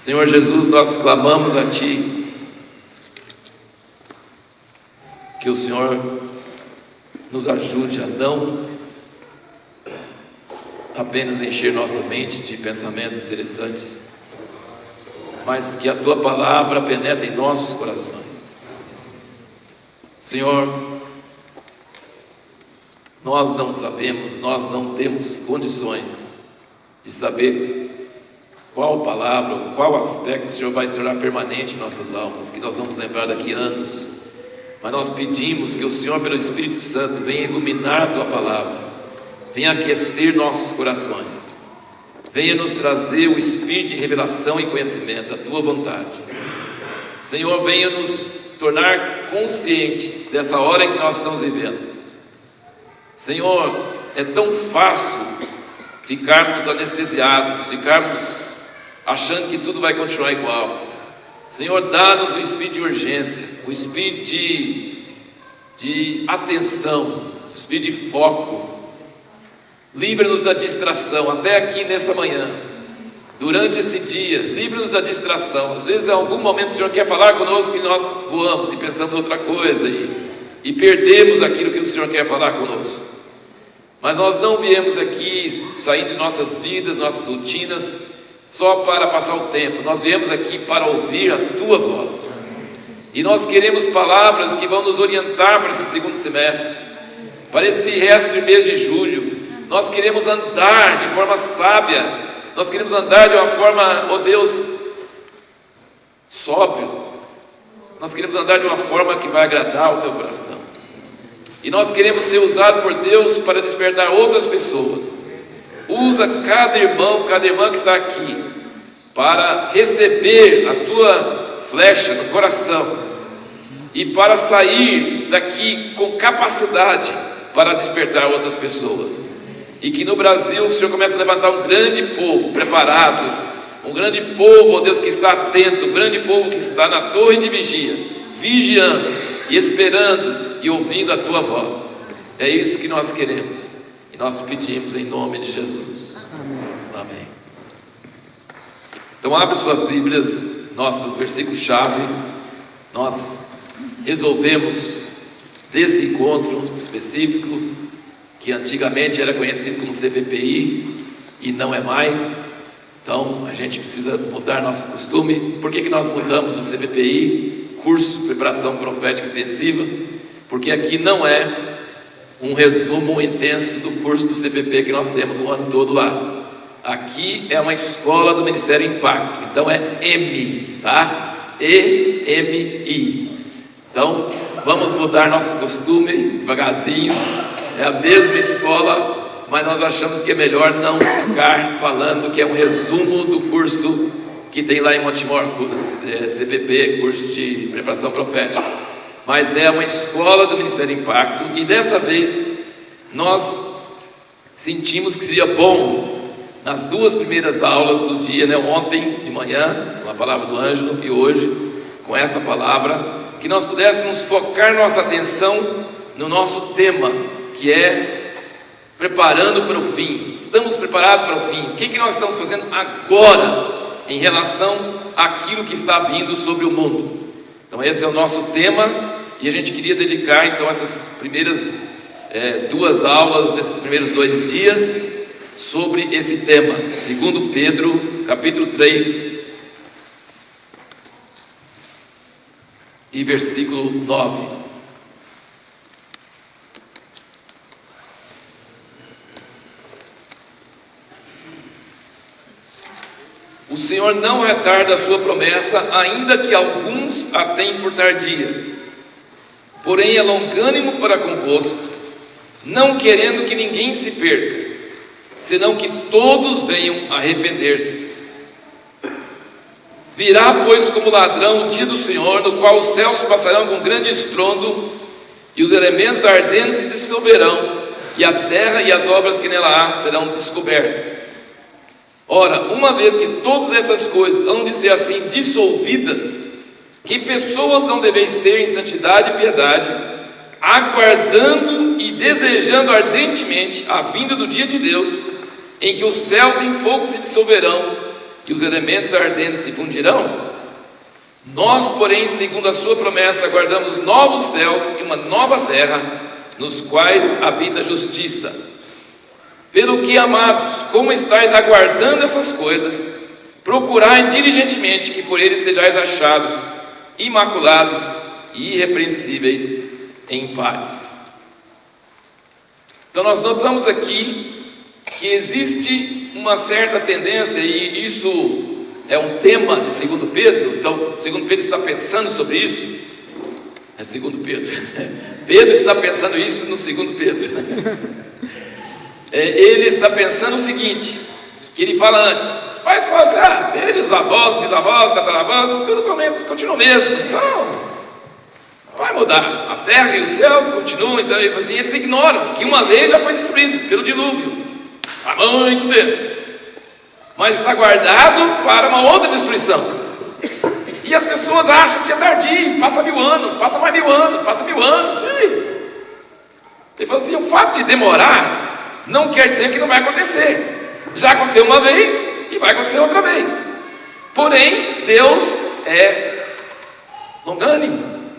Senhor Jesus, nós clamamos a Ti, que o Senhor nos ajude a não apenas encher nossa mente de pensamentos interessantes, mas que a Tua palavra penetre em nossos corações. Senhor, nós não sabemos, nós não temos condições de saber qual palavra, qual aspecto o Senhor vai tornar permanente em nossas almas, que nós vamos lembrar daqui a anos. Mas nós pedimos que o Senhor, pelo Espírito Santo, venha iluminar a Tua palavra, venha aquecer nossos corações, venha nos trazer o Espírito de revelação e conhecimento da Tua vontade. Senhor, venha nos tornar conscientes dessa hora em que nós estamos vivendo. Senhor, é tão fácil ficarmos anestesiados, ficarmos achando que tudo vai continuar igual. Senhor, dá-nos o espírito de urgência, o espírito de atenção, o espírito de foco. Livra-nos da distração, até aqui nessa manhã, durante esse dia, livra-nos da distração. Às vezes, em algum momento, o Senhor quer falar conosco e nós voamos e pensamos outra coisa e perdemos aquilo que o Senhor quer falar conosco. Mas nós não viemos aqui saindo de nossas vidas, nossas rotinas, só para passar o tempo. Nós viemos aqui para ouvir a Tua voz. E nós queremos palavras que vão nos orientar para esse segundo semestre, para esse resto do mês de julho. Nós queremos andar de forma sábia. Nós queremos andar de uma forma, ó Deus, sóbrio. Nós queremos andar de uma forma que vai agradar o Teu coração. E nós queremos ser usados por Deus para despertar outras pessoas. Usa cada irmão, cada irmã que está aqui, para receber a Tua flecha no coração e para sair daqui com capacidade para despertar outras pessoas. E que no Brasil o Senhor comece a levantar um grande povo preparado, um grande povo, ó Deus, que está atento, um grande povo que está na torre de vigia, vigiando e esperando e ouvindo a Tua voz. É isso que nós queremos. Nós pedimos em nome de Jesus. Amém. Então abre suas Bíblias, nosso versículo-chave. Nós resolvemos desse encontro específico, que antigamente era conhecido como CPPI e não é mais. Então a gente precisa mudar nosso costume. Por que nós mudamos do CPPI, curso de preparação profética intensiva? Porque aqui não é um resumo intenso do curso do CPP que nós temos o ano todo lá. Aqui é uma escola do Ministério Impacto, então é M, tá? EMI. Então vamos mudar nosso costume devagarzinho. É a mesma escola, mas nós achamos que é melhor não ficar falando que é um resumo do curso que tem lá em Montemor, CPP, curso de preparação profética. Mas é uma escola do Ministério Impacto, e dessa vez nós sentimos que seria bom, nas duas primeiras aulas do dia, ontem de manhã, com a palavra do Ângelo, e hoje, com esta palavra, que nós pudéssemos focar nossa atenção no nosso tema, que é preparando para o fim. Estamos preparados para o fim. O que nós estamos fazendo agora em relação àquilo que está vindo sobre o mundo? Então esse é o nosso tema, e a gente queria dedicar então essas primeiras duas aulas, desses primeiros 2 dias, sobre esse tema. 2 Pedro, capítulo 3, e versículo 9. O Senhor não retarda a sua promessa, ainda que alguns a tenham por tardia. Porém é longânimo para convosco, não querendo que ninguém se perca, senão que todos venham a arrepender-se. Virá, pois, como ladrão o dia do Senhor, no qual os céus passarão com grande estrondo, e os elementos ardentes se dissolverão, e a terra e as obras que nela há serão descobertas. Ora, uma vez que todas essas coisas hão de ser assim dissolvidas, que pessoas não deveis ser em santidade e piedade, aguardando e desejando ardentemente a vinda do dia de Deus, em que os céus em fogo se dissolverão e os elementos ardentes se fundirão. Nós, porém, segundo a sua promessa, aguardamos novos céus e uma nova terra, nos quais habita a justiça. Pelo que, amados, como estáis aguardando essas coisas, procurai diligentemente que por eles sejais achados imaculados e irrepreensíveis em paz. Então nós notamos aqui que existe uma certa tendência, e isso é um tema de 2 Pedro. Então 2 Pedro está pensando sobre isso. É 2 Pedro. Pedro está pensando isso no 2 Pedro. Ele está pensando o seguinte, que ele fala antes, os pais falam assim, deixa os avós, bisavós, tataravós, tudo continua o mesmo, então não vai mudar, a terra e os céus continuam. Então ele fala assim, eles ignoram que uma vez já foi destruído pelo dilúvio, há muito tempo, mas está guardado para uma outra destruição. E as pessoas acham que é tardio, passa 1000 anos, passa mais 1000 anos, passa 1000 anos. Ele fala assim, o fato de demorar não quer dizer que não vai acontecer. Já aconteceu uma vez e vai acontecer outra vez. Porém, Deus é longânimo.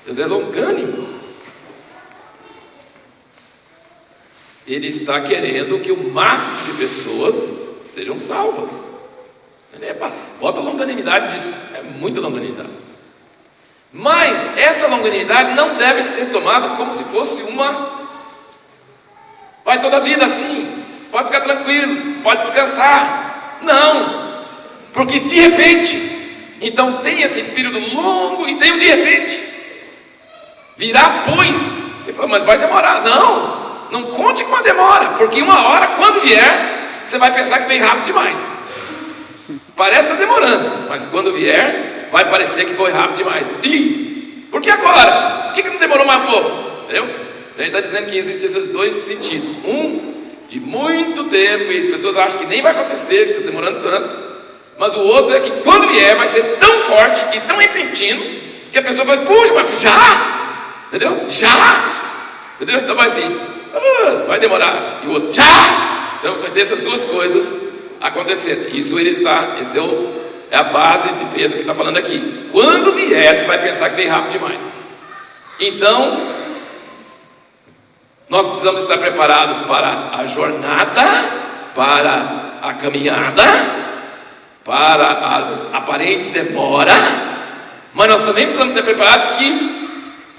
Deus é longânimo. Ele está querendo que o máximo de pessoas sejam salvas. Bota longanimidade nisso. É muita longanimidade. Mas essa longanimidade não deve ser tomada como se fosse vai toda a vida assim, pode ficar tranquilo, pode descansar. Não, porque de repente, então tem esse período longo e tem o de repente. Virá, pois. Ele falou, mas vai demorar. Não conte com a demora, porque uma hora, quando vier, você vai pensar que vem rápido demais. Parece estar demorando, mas quando vier, vai parecer que foi rápido demais. E por que agora? Por que não demorou mais um pouco? Entendeu? Então ele está dizendo que existem esses dois sentidos. Um, de muito tempo, e as pessoas acham que nem vai acontecer, que está demorando tanto. Mas o outro é que quando vier, vai ser tão forte e tão repentino, que a pessoa vai, puxa, mas já? Entendeu? Já? Entendeu? Então vai assim, vai demorar. E o outro, já? Então vai ter essas duas coisas acontecendo. Isso ele está, é a base de Pedro que está falando aqui. Quando vier, você vai pensar que vem rápido demais. Então, nós precisamos estar preparados para a jornada, para a caminhada, para a aparente demora, mas nós também precisamos estar preparados que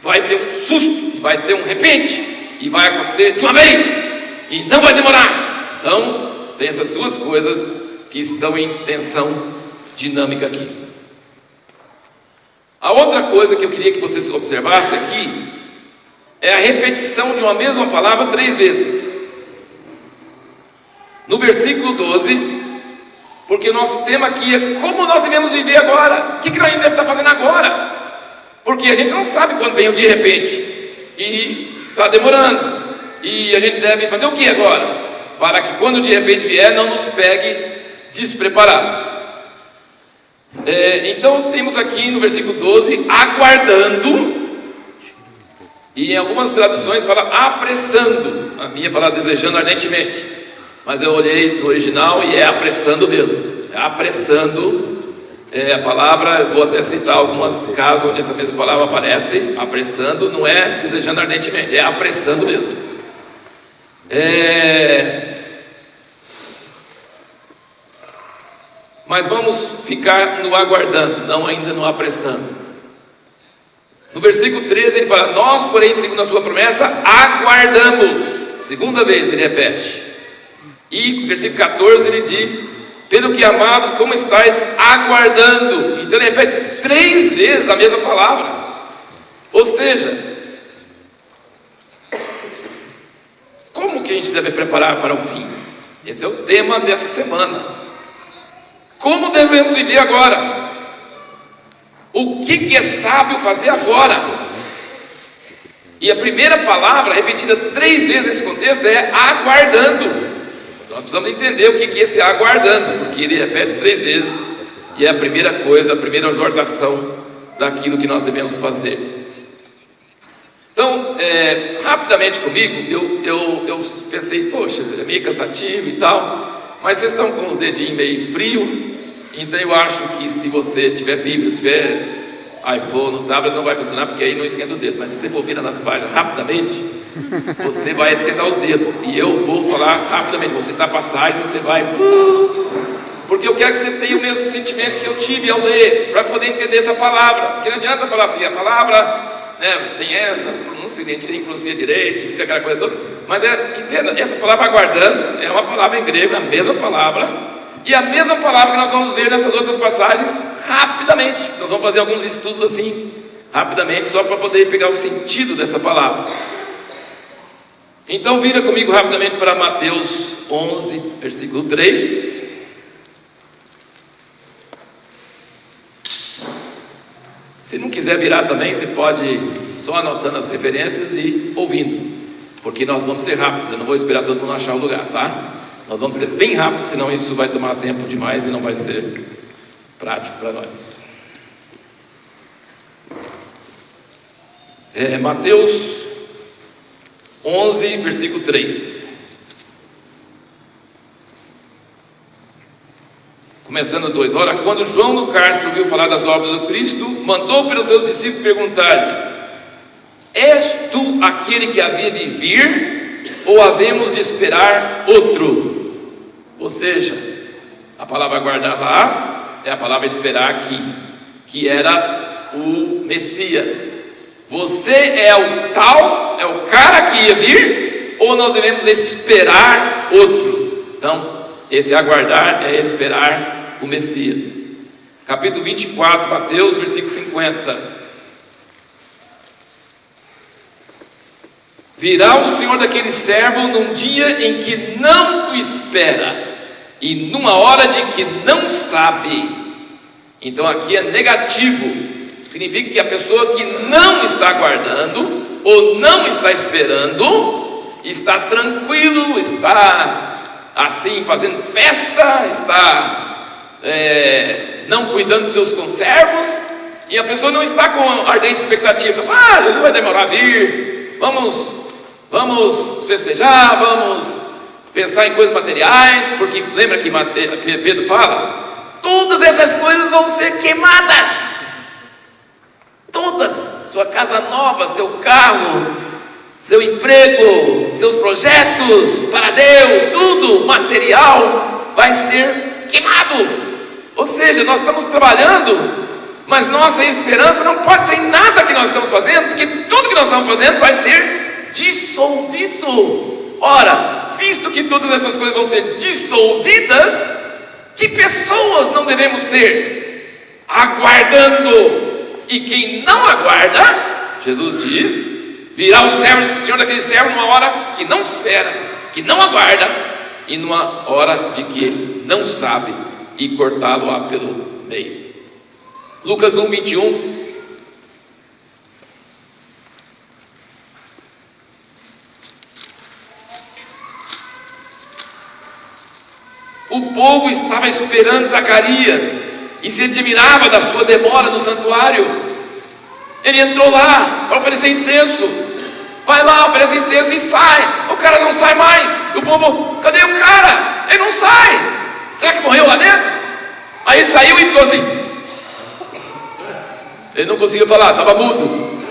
vai ter um susto, vai ter um repente, e vai acontecer de uma vez, e não vai demorar. Então, tem essas duas coisas que estão em tensão dinâmica aqui. A outra coisa que eu queria que vocês observassem aqui é a repetição de uma mesma palavra 3 vezes. No versículo 12, porque o nosso tema aqui é como nós devemos viver agora. O que a gente deve estar fazendo agora? Porque a gente não sabe quando vem o de repente, e está demorando, e a gente deve fazer o que agora? Para que quando de repente vier, não nos pegue despreparados. Então temos aqui no versículo 12, aguardando, e em algumas traduções fala apressando. A minha fala desejando ardentemente, mas eu olhei no original e é apressando mesmo. É apressando a palavra. Eu vou até citar alguns casos onde essa mesma palavra aparece. Apressando não é desejando ardentemente, é apressando mesmo. Mas vamos ficar no aguardando, não ainda no apressando. No versículo 13 ele fala, nós porém, segundo a sua promessa, aguardamos. Segunda vez ele repete. E no versículo 14 ele diz, pelo que amados, como estáis aguardando. Então ele repete 3 vezes a mesma palavra. Ou seja, como que a gente deve preparar para o fim? Esse é o tema dessa semana. Como devemos viver agora? O que é sábio fazer agora? E a primeira palavra, repetida 3 vezes nesse contexto, é aguardando. Nós precisamos entender o que é esse aguardando, porque ele repete 3 vezes, e é a primeira coisa, a primeira exortação daquilo que nós devemos fazer. Então, rapidamente comigo, eu pensei, poxa, é meio cansativo e tal, mas vocês estão com os dedinhos meio frio, então eu acho que se você tiver Bíblia, se tiver iPhone, tablet, não vai funcionar, porque aí não esquenta o dedo. Mas se você for virar nas páginas rapidamente, você vai esquentar os dedos, e eu vou falar rapidamente. Vou citar passagem, você vai, porque eu quero que você tenha o mesmo sentimento que eu tive ao ler, para poder entender essa palavra. Porque não adianta falar assim, a palavra, né, tem essa pronúncia, nem pronuncia direito, fica aquela coisa toda. Mas entenda, essa palavra aguardando é uma palavra em grego, é a mesma palavra, e a mesma palavra que nós vamos ver nessas outras passagens rapidamente. Nós vamos fazer alguns estudos assim, rapidamente, só para poder pegar o sentido dessa palavra. Então vira comigo rapidamente para Mateus 11, versículo 3. Se não quiser virar também, você pode ir só anotando as referências e ouvindo, porque nós vamos ser rápidos. Eu não vou esperar todo mundo achar o lugar, tá? Nós vamos ser bem rápidos, senão isso vai tomar tempo demais e não vai ser prático para nós. Mateus 11, versículo 3. Começando 2. Ora, quando João no cárcere ouviu falar das obras do Cristo, mandou pelos seus discípulos perguntar-lhe: és tu aquele que havia de vir, ou havemos de esperar outro? Ou seja, a palavra aguardar lá é a palavra esperar aqui, que era o Messias. Você é o tal, é o cara que ia vir, ou nós devemos esperar outro? Então, esse aguardar é esperar o Messias. Capítulo 24, Mateus, versículo 50. Virá o Senhor daquele servo num dia em que não o espera, e numa hora de que não sabe. Então aqui é negativo. Significa que a pessoa que não está aguardando, ou não está esperando, está tranquilo, está assim fazendo festa, está não cuidando dos seus conservos, e a pessoa não está com ardente expectativa. Jesus vai demorar a vir, vamos festejar, vamos pensar em coisas materiais, porque lembra que Pedro fala? Todas essas coisas vão ser queimadas. Todas, sua casa nova, seu carro, seu emprego, seus projetos para Deus, tudo material vai ser queimado. Ou seja, nós estamos trabalhando, mas nossa esperança não pode ser em nada que nós estamos fazendo, porque tudo que nós estamos fazendo vai ser dissolvido. Ora, visto que todas essas coisas vão ser dissolvidas, que pessoas não devemos ser? Aguardando. E quem não aguarda, Jesus diz, virá o Senhor daquele servo numa hora que não espera, que não aguarda, e numa hora de que não sabe, e cortá-lo-á pelo meio. Lucas 1, 21. O povo estava esperando Zacarias e se admirava da sua demora no santuário. Ele entrou lá para oferecer incenso. Vai lá, oferece incenso e sai. O cara não sai mais. O povo, cadê o cara? Ele não sai. Será que morreu lá dentro? Aí ele saiu e ficou assim. Ele não conseguiu falar, estava mudo.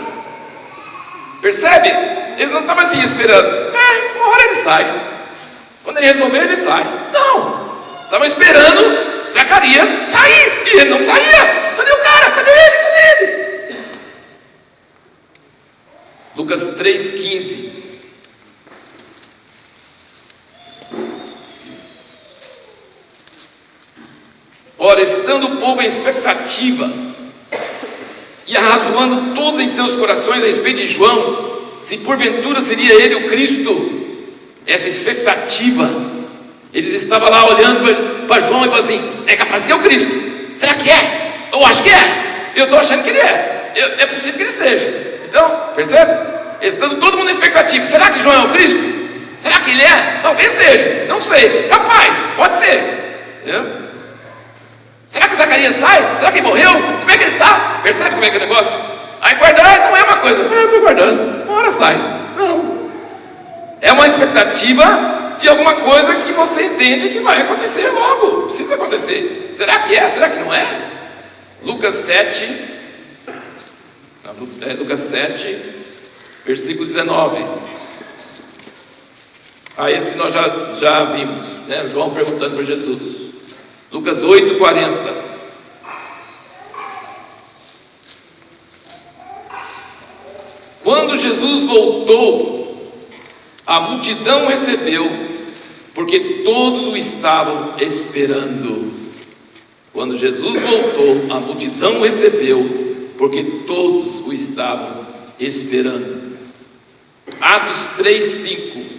Percebe? Eles não estavam assim esperando. Uma hora ele sai. Quando ele resolver, ele sai. Não. Estavam esperando Zacarias sair, e ele não saía. Cadê o cara? Cadê ele? Cadê ele? Lucas 3,15. Ora, estando o povo em expectativa e arrazoando todos em seus corações a respeito de João, se porventura seria ele o Cristo, essa expectativa, eles estavam lá olhando para João e falando assim: é capaz que é o Cristo. Será que é? Eu acho que é. Eu estou achando que ele é. É possível que ele seja. Então, percebe? Estando todo mundo na expectativa. Será que João é o Cristo? Será que ele é? Talvez seja. Não sei. Capaz. Pode ser. Entendeu? Será que Zacarias sai? Será que ele morreu? Como é que ele está? Percebe como é que é o negócio? Aí guardar não é uma coisa. Eu estou guardando. Uma hora sai. Não. É uma expectativa de alguma coisa que você entende que vai acontecer logo, precisa acontecer. Será que é? Será que não é? Lucas 7, versículo 19. Esse nós já vimos, né? João perguntando para Jesus. Lucas 8:40. Quando Jesus voltou, a multidão o recebeu, porque todos o estavam esperando. Quando Jesus voltou, a multidão o recebeu, porque todos o estavam esperando. Atos 3:5.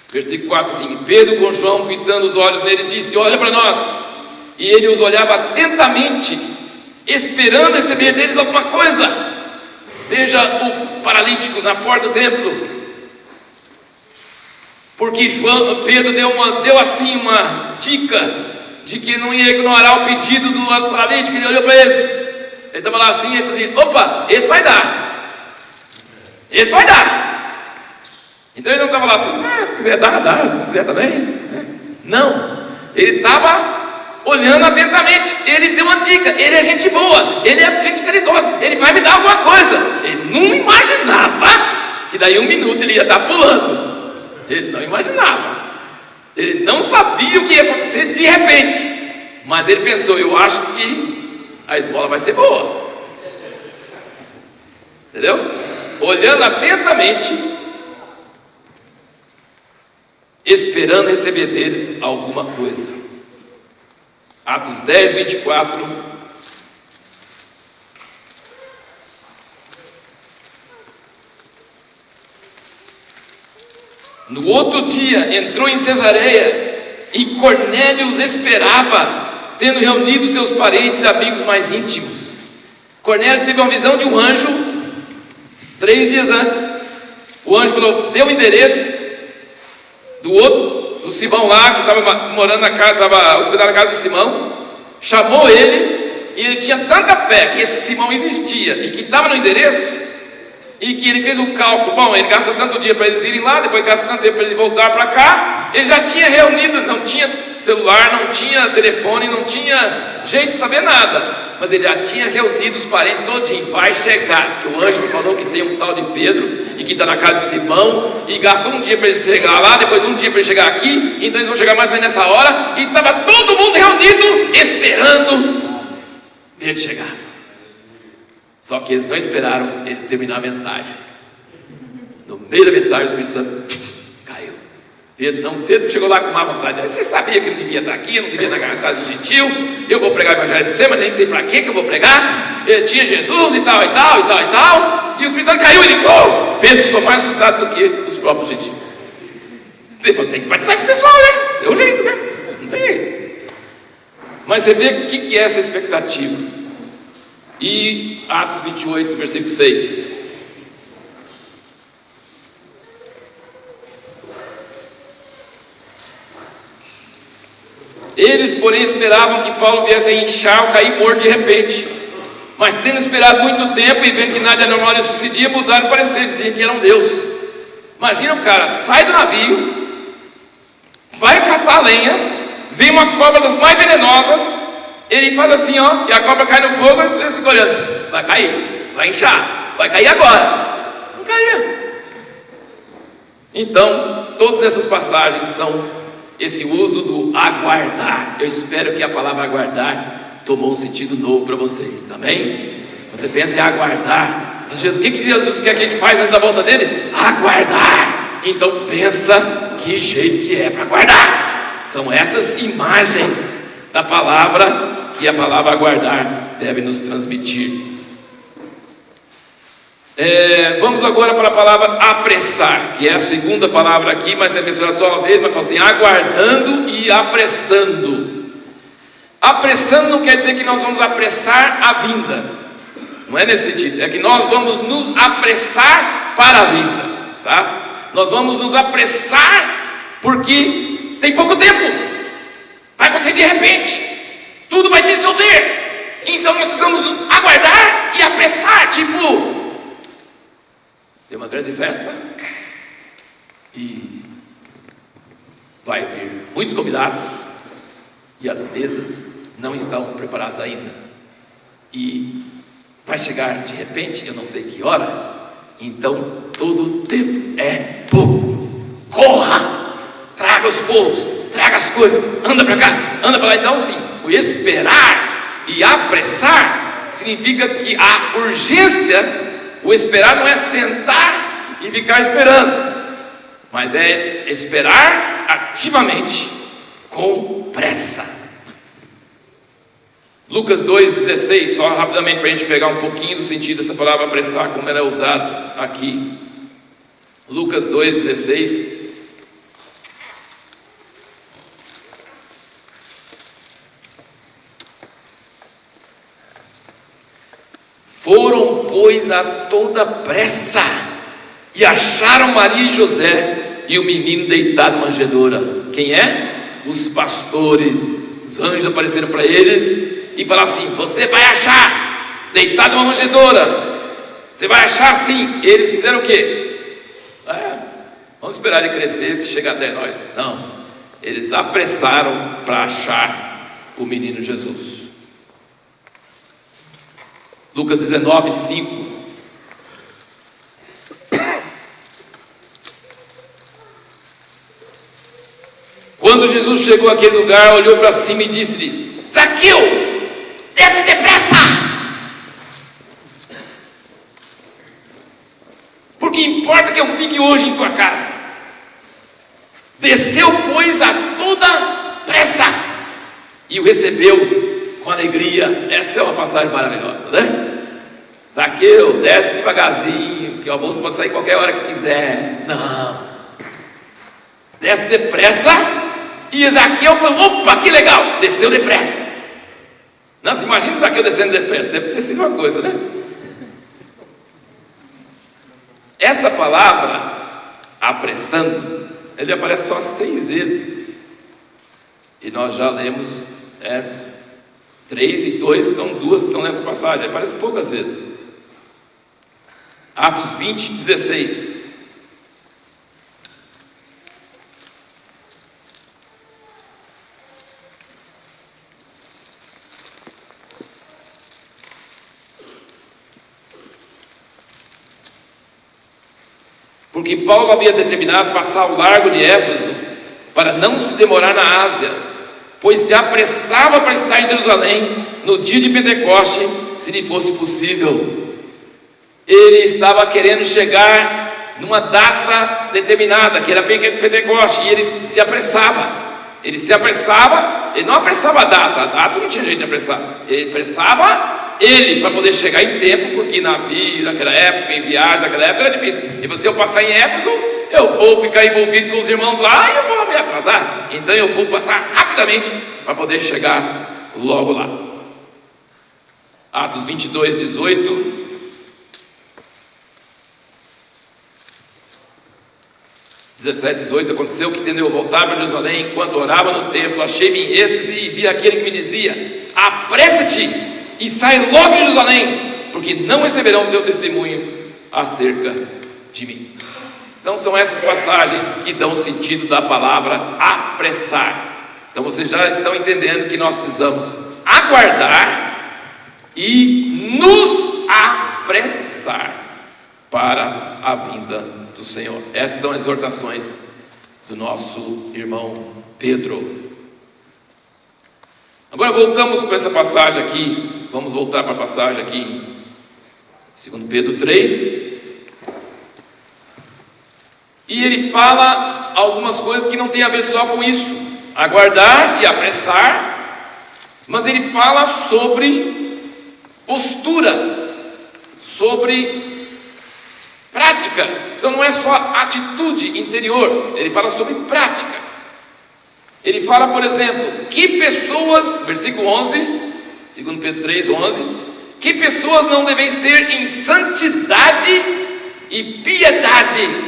Versículo 4 assim: Pedro com João, fitando os olhos nele, disse: olha para nós. E ele os olhava atentamente, esperando receber deles alguma coisa. Veja o paralítico na porta do templo, porque Pedro deu assim uma dica de que não ia ignorar o pedido do paralítico. Ele olhou para eles, ele estava lá assim, ele falou assim: opa, esse vai dar, esse vai dar. Então ele não estava lá assim: se quiser dar, dá, se quiser também. Não, ele estava olhando atentamente. Ele deu uma dica, ele é gente boa, ele é gente caridosa, ele vai me dar alguma coisa. Ele não imaginava que daí 1 minuto ele ia estar pulando. Ele não imaginava, ele não sabia o que ia acontecer de repente, mas ele pensou: eu acho que a esmola vai ser boa. Entendeu? Olhando atentamente, esperando receber deles alguma coisa. Atos 10:24. No outro dia entrou em Cesareia, e Cornélio os esperava, tendo reunido seus parentes e amigos mais íntimos. Cornélio teve uma visão de um anjo 3 dias antes. O anjo falou, deu o endereço do Simão lá, que estava morando na casa, estava hospedado na casa de Simão, chamou ele, e ele tinha tanta fé que esse Simão existia e que estava no endereço, e que ele fez o cálculo: bom, ele gasta tanto dia para eles irem lá, depois gasta tanto tempo para ele voltar para cá. Ele já tinha reunido, não tinha celular, não tinha telefone, não tinha jeito de saber nada, mas ele já tinha reunido os parentes todinho. Vai chegar, porque o anjo me falou que tem um tal de Pedro e que está na casa de Simão, e gastou um dia para ele chegar lá, depois um dia para ele chegar aqui, então eles vão chegar mais ou menos nessa hora. E estava todo mundo reunido esperando ele chegar. Só que eles não esperaram ele terminar a mensagem. No meio da mensagem, o Espírito Santo caiu. Pedro chegou lá com má vontade. Você sabia que ele devia estar aqui, não devia estar na casa de gentil. Eu vou pregar o evangelho para você, mas nem sei para que eu vou pregar. Tinha Jesus e tal, e tal, e tal, e tal. E o Espírito Santo caiu e ele, Pedro ficou mais assustado do que os próprios gentios. Ele falou: tem que batizar esse pessoal, né? Esse é o jeito, né? Não tem jeito. Mas você vê o que é essa expectativa. E Atos 28, versículo 6. Eles, porém, esperavam que Paulo viesse a inchar ou cair morto de repente. Mas tendo esperado muito tempo e vendo que nada anormal lhe sucedia, mudaram de parecer, diziam que era um Deus. Imagina o cara, sai do navio, vai catar lenha, vem uma cobra das mais venenosas, ele faz assim, ó, e a cobra cai no fogo, e ele fica olhando: vai cair, vai inchar, vai cair agora. Não caía. Então, todas essas passagens são esse uso do aguardar. Eu espero que a palavra aguardar tomou um sentido novo para vocês, amém? Você pensa em aguardar. O que Jesus quer que a gente faz antes da volta dele? Aguardar. Então pensa que jeito que é para aguardar. São essas imagens da palavra que a palavra aguardar deve nos transmitir. Vamos agora para a palavra apressar, que é a segunda palavra aqui, mas é mencionada só uma vez, mas fala assim: aguardando e apressando. Apressando não quer dizer que nós vamos apressar a vinda, não é nesse sentido, é que nós vamos nos apressar para a vinda, tá? Nós vamos nos apressar porque tem pouco tempo, vai acontecer de repente, tudo vai se resolver, Então nós precisamos aguardar e apressar, tipo, tem uma grande festa e vai vir muitos convidados e as mesas não estão preparadas ainda, e vai chegar de repente, eu não sei que hora, então todo o tempo é pouco. Corra, traga os fogos, traga as coisas, anda para cá, anda para lá. Então sim, o esperar e apressar significa que a urgência, o esperar não é sentar e ficar esperando, mas é esperar ativamente, com pressa. Lucas 2,16, só rapidamente para a gente pegar um pouquinho do sentido dessa palavra apressar, como ela é usada aqui. Lucas 2,16. Foram, pois, a toda pressa e acharam Maria e José e o menino deitado na manjedoura. Quem é? Os pastores. Os anjos apareceram para eles e falaram assim: você vai achar deitado numa manjedoura, você vai achar assim. Eles fizeram o quê? Vamos esperar ele crescer, que chega até nós. Não, eles apressaram para achar o menino Jesus. Lucas 19:5. Quando Jesus chegou àquele lugar, olhou para cima e disse-lhe: Zaqueu, desce depressa, porque importa que eu fique hoje em tua casa. Desceu, pois, a toda pressa e o recebeu com alegria. Essa é uma passagem maravilhosa, né? Zaqueu, desce devagarzinho, que o almoço pode sair qualquer hora que quiser. Não, desce depressa. E Zaqueu falou: opa, que legal, desceu depressa. Nossa, imagina Zaqueu descendo depressa, deve ter sido uma coisa, né? Essa palavra, apressando, ele aparece só 6 vezes. E nós já lemos 3 e 2, então 2 estão nessa passagem, aparece poucas vezes. Atos 20:16. Porque Paulo havia determinado passar ao largo de Éfeso para não se demorar na Ásia, pois se apressava para estar em Jerusalém no dia de Pentecoste, se lhe fosse possível. Ele estava querendo chegar numa data determinada, que era Pentecoste, e ele se apressava. Ele não apressava a data não tinha jeito de apressar. Ele apressava para poder chegar em tempo, porque navio naquela época, em viagem naquela época era difícil. E você, eu passar em Éfeso, eu vou ficar envolvido com os irmãos lá e eu vou me atrasar. Então eu vou passar rapidamente para poder chegar logo lá. Atos 22:18. Aconteceu que, tendo eu voltado para Jerusalém, enquanto orava no templo, achei-me em êxtase e vi aquele que me dizia: apressa-te e sai logo de Jerusalém, porque não receberão o teu testemunho acerca de mim. Então são essas passagens que dão o sentido da palavra apressar. Então vocês já estão entendendo que nós precisamos aguardar e nos apressar para a vinda do Senhor. Essas são as exortações do nosso irmão Pedro. Agora voltamos para essa passagem aqui. Vamos voltar para a passagem aqui em 2 Pedro 3. E ele fala algumas coisas que não tem a ver só com isso, aguardar e apressar, mas ele fala sobre postura, sobre prática. Então não é só atitude interior, ele fala sobre prática. Ele fala, por exemplo, que pessoas, versículo 11, 2 Pedro 3, 11, que pessoas não devem ser em santidade e piedade.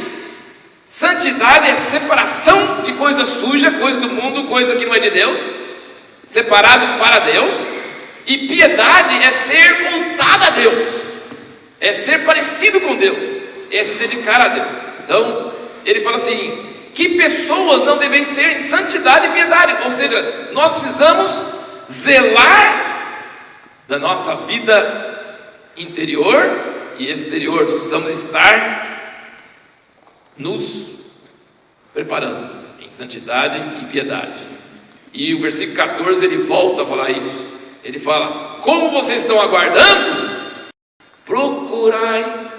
Santidade é separação de coisa suja, coisa do mundo, coisa que não é de Deus, separado para Deus. E piedade é ser voltado a Deus, é ser parecido com Deus, é se dedicar a Deus. Então, ele fala assim: que pessoas não devem ser em santidade e piedade. Ou seja, nós precisamos zelar da nossa vida interior e exterior. Nós precisamos estar nos preparando em santidade e piedade. E o versículo 14 ele volta a falar isso. Ele fala: como vocês estão aguardando, procurai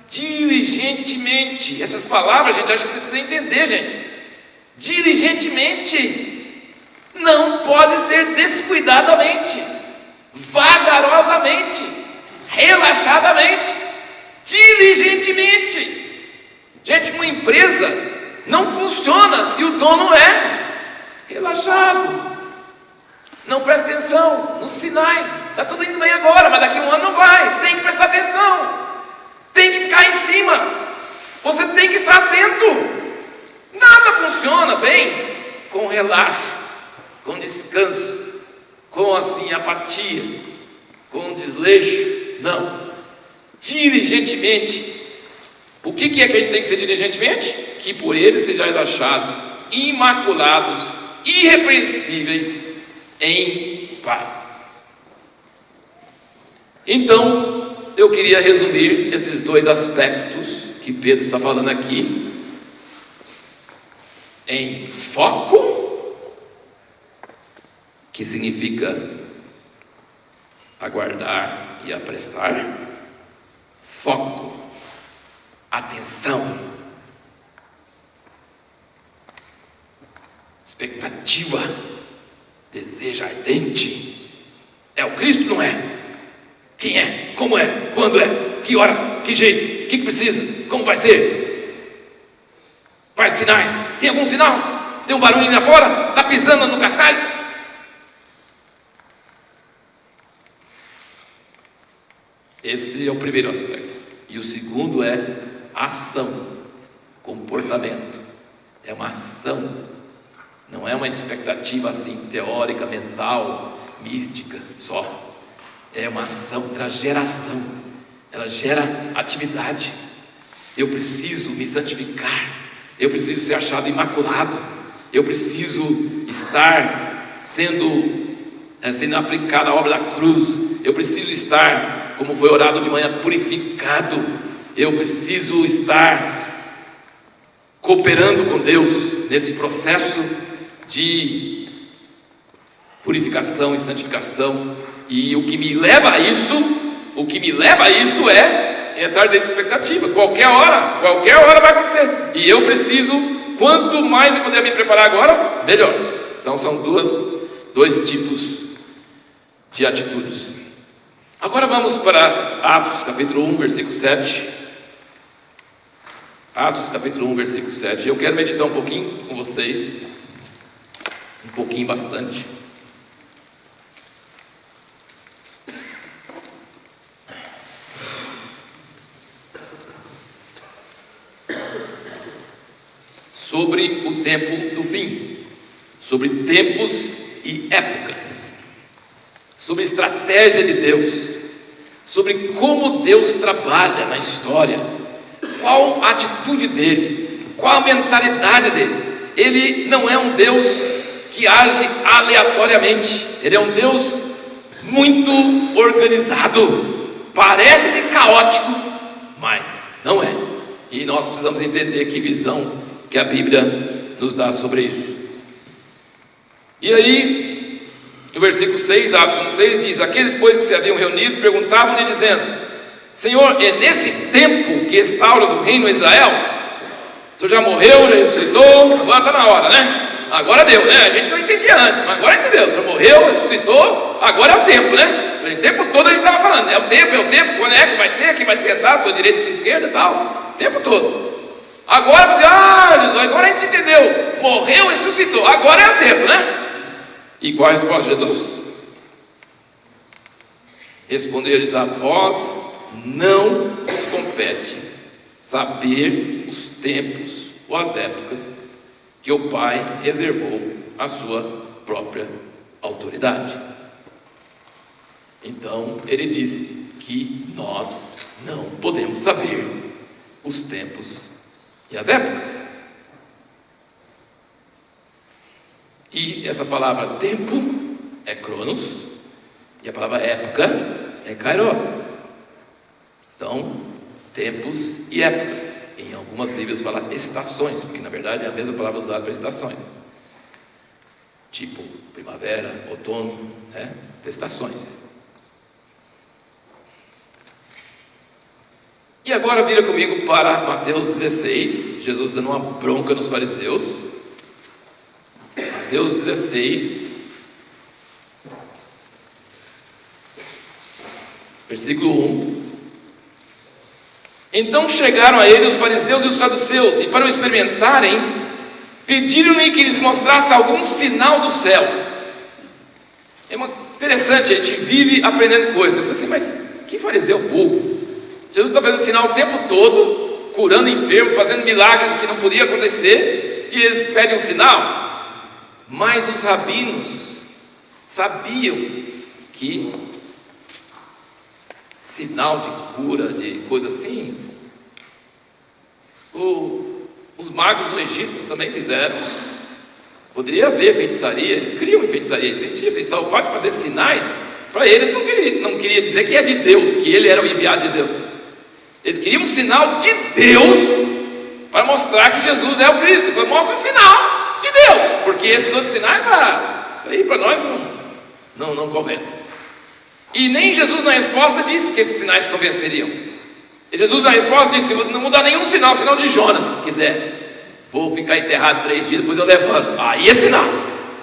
diligentemente. Essas palavras, gente, acho que você precisa entender, gente. Diligentemente não pode ser descuidadamente, vagarosamente, relaxadamente. Diligentemente. Gente, uma empresa não funciona se o dono é relaxado, não presta atenção nos sinais. Está tudo indo bem agora, mas daqui a um ano não vai. Tem que prestar atenção, tem que ficar em cima, você tem que estar atento. Nada funciona bem com relaxo, com descanso, com assim apatia, com desleixo. Não. Diligentemente. O que é que a gente tem que ser diligentemente? Que por eles sejais achados imaculados, irrepreensíveis em paz. Então, eu queria resumir esses dois aspectos que Pedro está falando aqui em foco, que significa aguardar e apressar. Foco, atenção, expectativa, desejo ardente. É o Cristo, não é? Quem é? Como é? Quando é? Que hora? Que jeito? O que precisa? Como vai ser? Quais sinais? Tem algum sinal? Tem um barulho lá fora? Está pisando no cascalho? Esse é o primeiro aspecto. E o segundo é ação, comportamento. É uma ação, não é uma expectativa assim teórica, mental, mística só. É uma ação, ela gera ação, ela gera atividade. Eu preciso me santificar, eu preciso ser achado imaculado, eu preciso estar sendo aplicada a obra da cruz, eu preciso estar, como foi orado de manhã, purificado, eu preciso estar cooperando com Deus nesse processo de purificação e santificação. E o que me leva a isso é essa ardente expectativa. Qualquer hora vai acontecer. E eu preciso, quanto mais eu puder me preparar agora, melhor. Então são dois tipos de atitudes. Agora vamos para Atos capítulo 1, versículo 7. Atos capítulo 1, versículo 7. Eu quero meditar um pouquinho com vocês. Um pouquinho, bastante. Sobre o tempo do fim, sobre tempos e épocas, sobre a estratégia de Deus, sobre como Deus trabalha na história, qual a atitude dele, qual a mentalidade dele. Ele não é um Deus que age aleatoriamente, ele é um Deus muito organizado, parece caótico, mas não é. E nós precisamos entender que visão que a Bíblia nos dá sobre isso. E aí, no versículo 6, Atos 1,6 diz: aqueles, pois, que se haviam reunido, perguntavam-lhe, dizendo: Senhor, é nesse tempo que instauras o reino em Israel? O Senhor já morreu, já ressuscitou, agora está na hora, né? Agora deu, né? A gente não entendia antes, mas agora entendeu. O Senhor morreu, ressuscitou, agora é o tempo, né? O tempo todo ele estava falando: é o tempo, quando é que vai ser, quem vai sentar, sua direita, sua esquerda e tal, o tempo todo. Agora você, Jesus, agora a gente entendeu, morreu e ressuscitou, agora é o tempo, né? E qual a resposta de Jesus? Respondeu-lhes: a vós não vos compete saber os tempos ou as épocas que o Pai reservou à sua própria autoridade. Então ele disse que nós não podemos saber os tempos e as épocas. E essa palavra tempo é cronos, e a palavra época é kairos. Então, tempos e épocas. Em algumas Bíblias fala estações, porque na verdade é a mesma palavra usada para estações. Tipo primavera, outono, né? Estações. E agora vira comigo para Mateus 16, Jesus dando uma bronca nos fariseus. Mateus 16, versículo 1. Então chegaram a ele os fariseus e os saduceus, e para o experimentarem, pediram-lhe que lhes mostrasse algum sinal do céu. É interessante, a gente vive aprendendo coisas. Eu falei assim, mas que fariseu burro. Jesus está fazendo sinal o tempo todo, curando enfermos, fazendo milagres que não podia acontecer, e eles pedem um sinal. Mas os rabinos sabiam que sinal de cura, de coisa assim, os magos no Egito também fizeram. Poderia haver feitiçaria, eles criam em feitiçaria, existia. Então o fato de fazer sinais, para eles não queria dizer que é de Deus, que ele era o enviado de Deus. Eles queriam um sinal de Deus para mostrar que Jesus é o Cristo. Então, mostra o sinal de Deus, porque esses outros sinais, isso aí para nós não convence. E nem Jesus na resposta disse que esses sinais convenceriam. E Jesus na resposta disse: não mudar nenhum sinal, senão de Jonas, se quiser. Vou ficar enterrado 3 dias, depois eu levanto. Aí é sinal.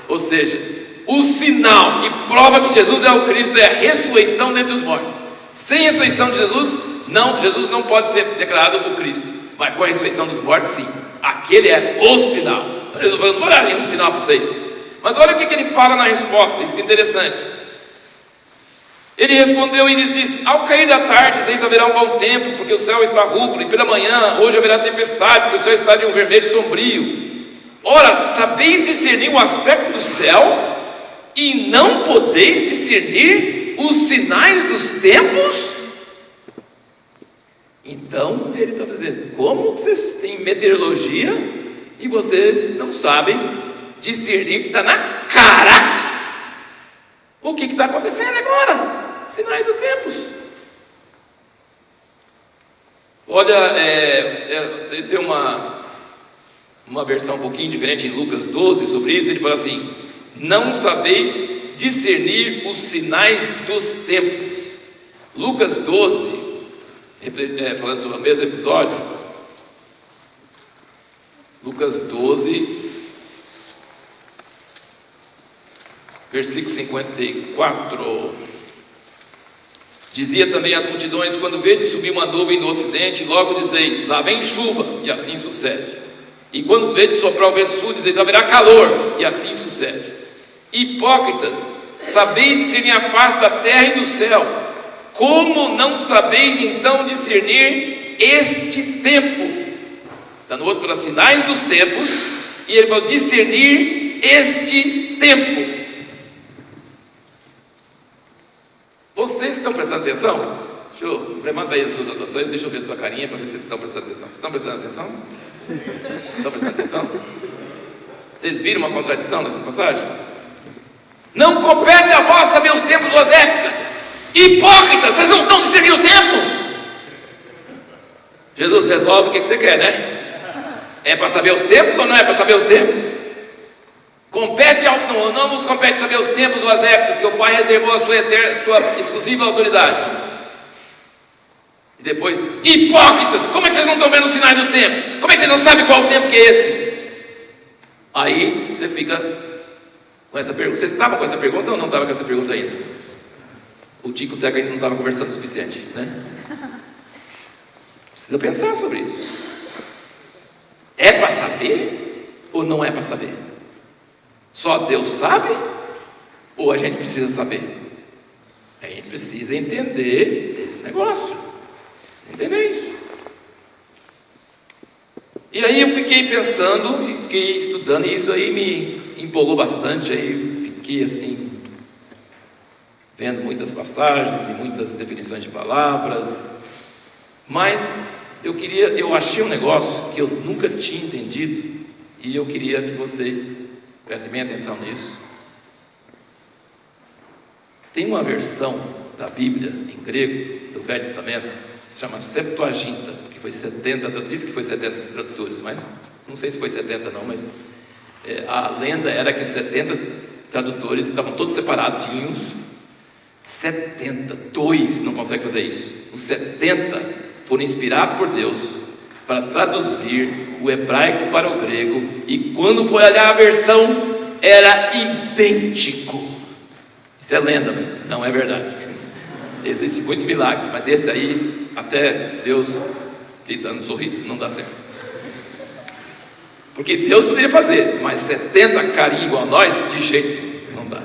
Ou seja, o sinal que prova que Jesus é o Cristo é a ressurreição dentre os mortos. Sem a ressurreição de Jesus não pode ser declarado o Cristo. Mas com a ressurreição dos mortos, sim. Aquele é o sinal. Então, Jesus falou: não vou dar nenhum sinal para vocês. Mas olha o que ele fala na resposta, isso é interessante. Ele respondeu e lhes disse: ao cair da tarde, dizeis, haverá um bom tempo, porque o céu está rubro, e pela manhã, hoje haverá tempestade, porque o céu está de um vermelho sombrio. Ora, sabeis discernir o aspecto do céu, e não podeis discernir os sinais dos tempos? Então, ele está dizendo: como vocês têm meteorologia, e vocês não sabem discernir que está na cara o que está acontecendo agora? Sinais dos tempos. Olha, tem uma versão um pouquinho diferente em Lucas 12 sobre isso. Ele fala assim: não sabeis discernir os sinais dos tempos. Lucas 12, falando sobre o mesmo episódio, Lucas 12, versículo 54. Dizia também às multidões: quando vedes subir uma nuvem do ocidente, logo dizeis, lá vem chuva, e assim sucede. E quando vedes soprar o vento sul, dizeis, haverá calor, e assim sucede. Hipócritas, sabeis discernir a face da terra e do céu, como não sabeis então discernir este tempo? Está no outro para sinais dos tempos, e ele falou: discernir este tempo. Vocês estão prestando atenção? Levanta aí as suas anotações, deixa eu ver sua carinha para ver se vocês estão prestando atenção. Vocês estão prestando atenção? Estão prestando atenção? Vocês viram uma contradição nessas passagens? Não compete a vós saber os tempos ou as épocas. Hipócritas, vocês não estão discernindo o tempo? Jesus resolve o que você quer, né? É para saber os tempos ou não é para saber os tempos? Não nos compete saber os tempos ou as épocas que o Pai reservou a sua exclusiva autoridade. E depois: hipócritas, como é que vocês não estão vendo os sinais do tempo? Como é que vocês não sabem qual o tempo que é esse? Aí você fica com essa pergunta. Você estava com essa pergunta ou não estava com essa pergunta ainda? O Tico Teco ainda não estava conversando o suficiente, né? Precisa pensar sobre isso. É para saber ou não é para saber? Só Deus sabe? Ou a gente precisa saber? A gente precisa entender esse negócio. Entender isso. E aí eu fiquei pensando e fiquei estudando, e isso aí me empolgou bastante. Aí fiquei assim, vendo muitas passagens e muitas definições de palavras, mas eu achei um negócio que eu nunca tinha entendido, e eu queria que vocês prestem bem atenção nisso. Tem uma versão da Bíblia em grego, do Velho Testamento, que se chama Septuaginta, que foi 70, disse que foi 70 tradutores, mas não sei se foi 70 não, mas a lenda era que os 70 tradutores estavam todos separadinhos. 72 não conseguem fazer isso. Os 70 foram inspirados por Deus para traduzir o hebraico para o grego, e quando foi olhar a versão, era idêntico. Isso é lenda, não é verdade. Existem muitos milagres, mas esse aí, até Deus te dando um sorriso, não dá certo. Porque Deus poderia fazer, mas 70 carinhos igual a nós, de jeito não dá.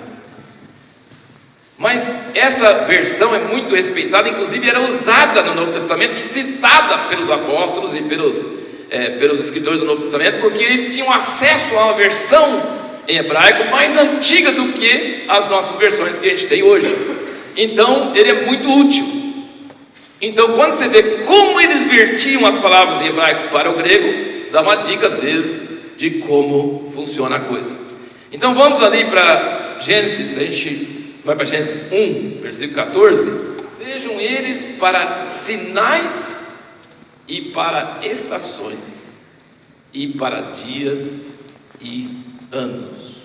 Mas essa versão é muito respeitada, inclusive era usada no Novo Testamento e citada pelos apóstolos e pelos escritores do Novo Testamento, porque eles tinham acesso a uma versão em hebraico mais antiga do que as nossas versões que a gente tem hoje. Então ele é muito útil. Então quando você vê como eles vertiam as palavras em hebraico para o grego, dá uma dica às vezes de como funciona a coisa. Então vamos ali para Gênesis, a gente vai para Gênesis 1, versículo 14. Sejam eles para sinais e para estações, e para dias e anos.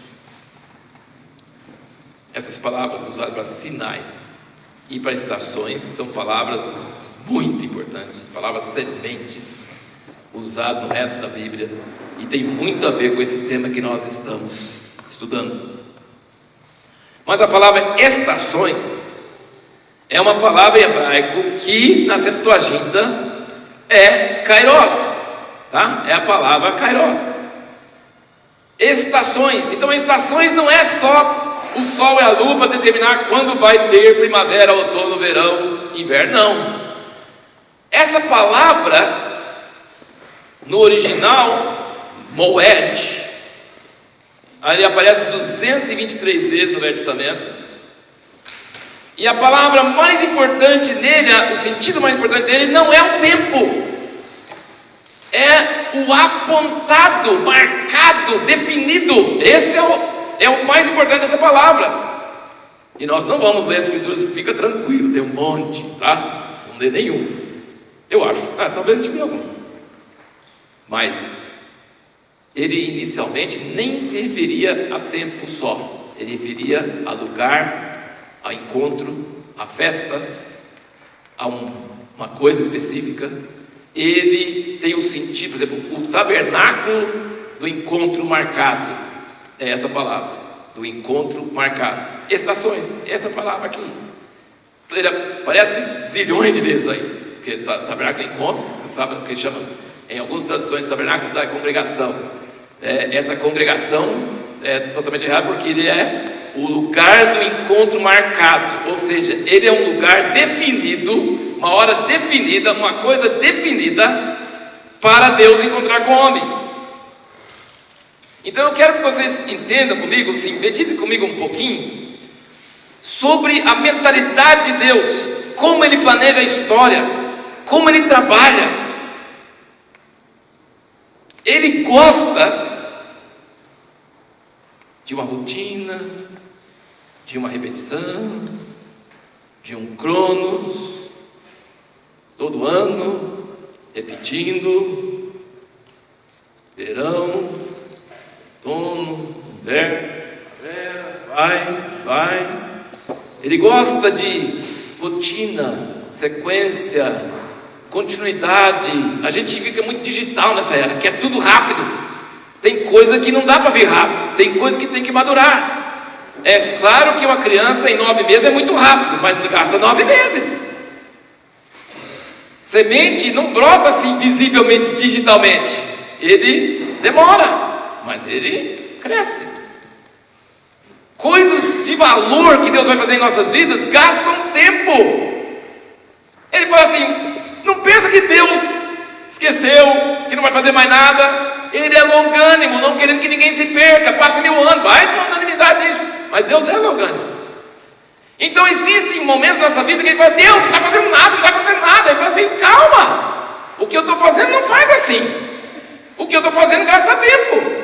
Essas palavras usadas para sinais e para estações são palavras muito importantes, palavras sementes, usadas no resto da Bíblia, e tem muito a ver com esse tema que nós estamos estudando. Mas a palavra estações é uma palavra em hebraico que na Septuaginta é kairos, tá? É a palavra kairos. Estações. Então estações não é só o sol e a lua para determinar quando vai ter primavera, outono, verão, inverno, não. Essa palavra no original, moed, ele aparece 223 vezes no Velho Testamento. E a palavra mais importante nele, o sentido mais importante dele, não é o tempo, é o apontado, marcado, definido. Esse é o mais importante dessa palavra. E nós não vamos ler as escrituras, fica tranquilo, tem um monte, tá? Não lê nenhum, eu acho. Talvez a gente dê algum. Mas ele inicialmente nem se referia a tempo só, ele referia a lugar, a encontro, a festa, a uma coisa específica. Ele tem um sentido, por exemplo, o tabernáculo do encontro marcado, é essa palavra, do encontro marcado. Estações, essa palavra aqui, ele aparece zilhões de vezes aí, porque tabernáculo de encontro, que ele chama, em algumas traduções, tabernáculo da congregação. Essa congregação é totalmente errada, porque ele é o lugar do encontro marcado, ou seja, ele é um lugar definido, uma hora definida, uma coisa definida para Deus encontrar com o homem. Então eu quero que vocês entendam comigo, assim, meditem comigo um pouquinho sobre a mentalidade de Deus, como Ele planeja a história, como Ele trabalha. Ele gosta de uma rotina, de uma repetição, de um cronos, todo ano, repetindo, verão, outono, inverno, vai. Ele gosta de rotina, sequência, continuidade. A gente fica muito digital nessa era, que é tudo rápido. Tem coisa que não dá para vir rápido, tem coisa que tem que madurar. É claro que uma criança em 9 meses é muito rápido, mas gasta 9 meses. Semente não brota assim visivelmente, digitalmente. Ele demora, mas ele cresce. Coisas de valor que Deus vai fazer em nossas vidas gastam tempo. Ele fala assim: não pensa que Deus esqueceu, que não vai fazer mais nada. Ele é longânimo, não querendo que ninguém se perca. Passa 1000 anos, vai com longanimidade nisso. Mas Deus é longânimo. Então existem momentos na nossa vida que ele fala: Deus, não está fazendo nada, não está acontecendo nada. Ele fala assim: calma, o que eu estou fazendo não faz assim, o que eu estou fazendo gasta tempo.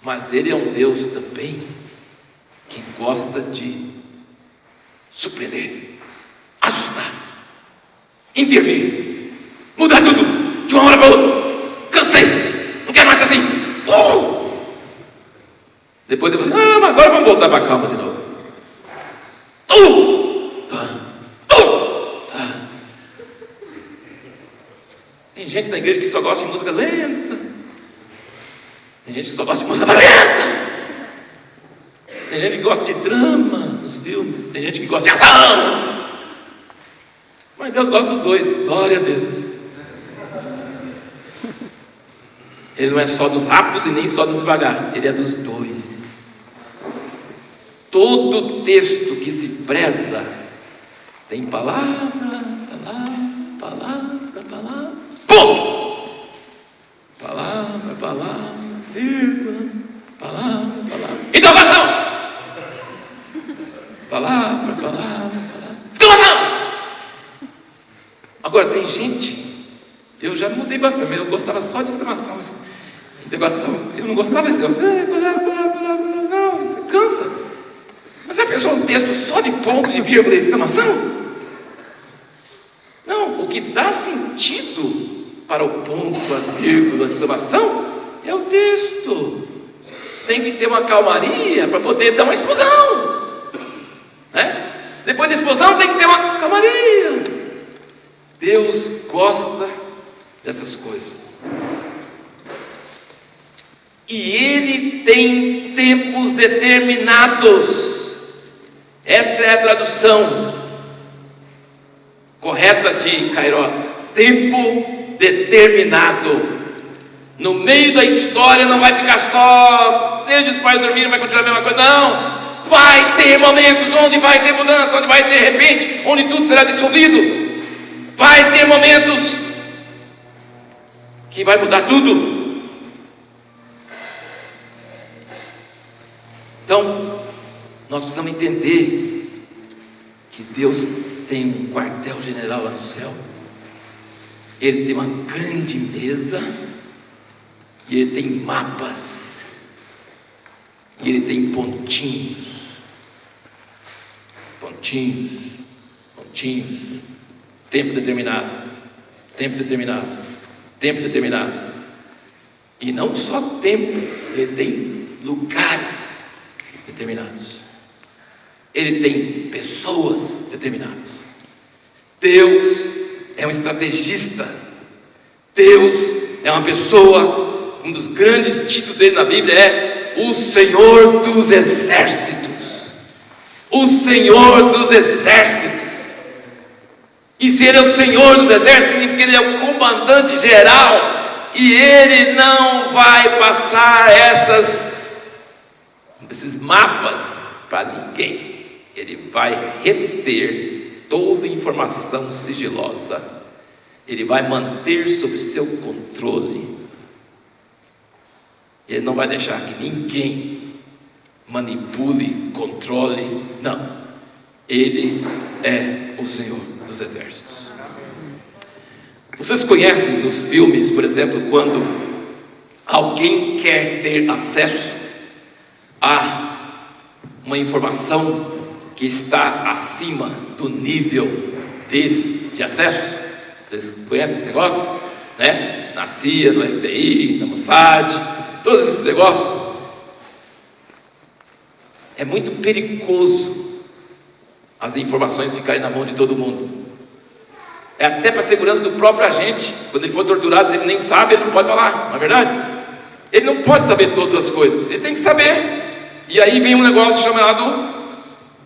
Mas ele é um Deus também que gosta de surpreender, ajustar, intervir, mudar tudo de uma hora para outra. Cansei, não quero mais assim. Depois eu falo: mas agora vamos voltar para a calma de novo. Tem gente na igreja que só gosta de música lenta. Tem gente que só gosta de música lenta. Tem gente que gosta de drama nos filmes. Tem gente que gosta de ação. Mas Deus gosta dos dois. Glória a Deus. Ele não é só dos rápidos e nem só dos devagar. Ele é dos dois. Todo texto que se preza tem palavra, ponto. Palavra, vírgula, palavra. Interrogação. Palavra. Exclamação. Agora tem gente, eu já mudei bastante, eu gostava só de exclamação, interrogação. Eu não gostava desse palavra. Não, isso cansa. Mas já pensou um texto só de ponto, de vírgula e exclamação? Não, o que dá sentido para o ponto, a vírgula, a exclamação é o texto. Tem que ter uma calmaria para poder dar uma explosão, né? Depois da explosão tem que ter uma calmaria. Deus gosta dessas coisas. E Ele tem tempos determinados. Essa é a tradução correta de Kairos. Tempo determinado. No meio da história não vai ficar só desde os pais dormirem, vai continuar a mesma coisa. Não. Vai ter momentos onde vai ter mudança, onde vai ter repente, onde tudo será dissolvido. Vai ter momentos que vai mudar tudo. Então, nós precisamos entender que Deus tem um quartel-general lá no céu. Ele tem uma grande mesa. E Ele tem mapas. E Ele tem pontinhos. Tempo determinado. E não só tempo, Ele tem lugares determinados. Ele tem pessoas determinadas. Deus é um estrategista. Deus é uma pessoa. Um dos grandes títulos dele na Bíblia é o Senhor dos Exércitos. O Senhor dos Exércitos. E se Ele é o Senhor dos Exércitos, significa que Ele é o comandante geral. E Ele não vai passar esses mapas para ninguém. Ele vai reter toda informação sigilosa. Ele vai manter sob seu controle. Ele não vai deixar que ninguém manipule, controle. Não. Ele é o Senhor dos Exércitos. Vocês conhecem nos filmes, por exemplo, quando alguém quer ter acesso a uma informação que está acima do nível dele de acesso? Vocês conhecem esse negócio? Né? Na CIA, no FBI, na Mossad, todos esses negócios. É muito perigoso as informações ficarem na mão de todo mundo. É até para a segurança do próprio agente. Quando ele for torturado, se ele nem sabe, ele não pode falar, não é verdade? Ele não pode saber todas as coisas, ele tem que saber. E aí vem um negócio chamado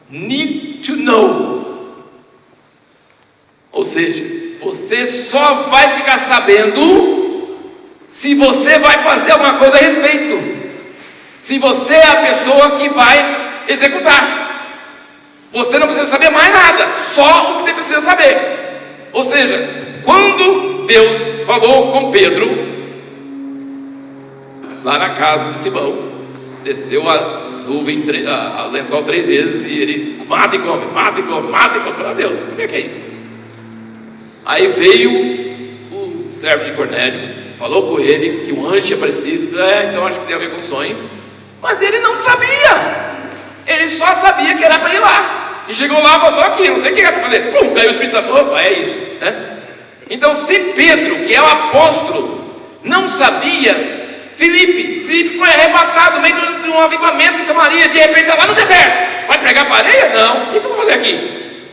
need to know. Ou seja, você só vai ficar sabendo se você vai fazer alguma coisa a respeito. Se você é a pessoa que vai executar. Você não precisa saber mais nada, só o que você precisa saber. Ou seja, quando Deus falou com Pedro lá na casa de Simão, desceu nuvem, a lençol 3 vezes, e ele mata e come, mata e come, mata e come. Meu Deus, como é que é isso? Aí veio o servo de Cornélio, falou com ele que um anjo tinha aparecido. Então acho que tem a ver com o sonho. Mas ele não sabia, ele só sabia que era para ir lá. E chegou lá, voltou aqui, não sei o que era para fazer. Pum, caiu o Espírito Santo. Opa, é isso, né? Então, se Pedro, que é o apóstolo, não sabia, Filipe foi arrebatado no meio de um avivamento em Samaria. De repente está lá no deserto, vai pregar para areia? Não, o que eu vou fazer aqui?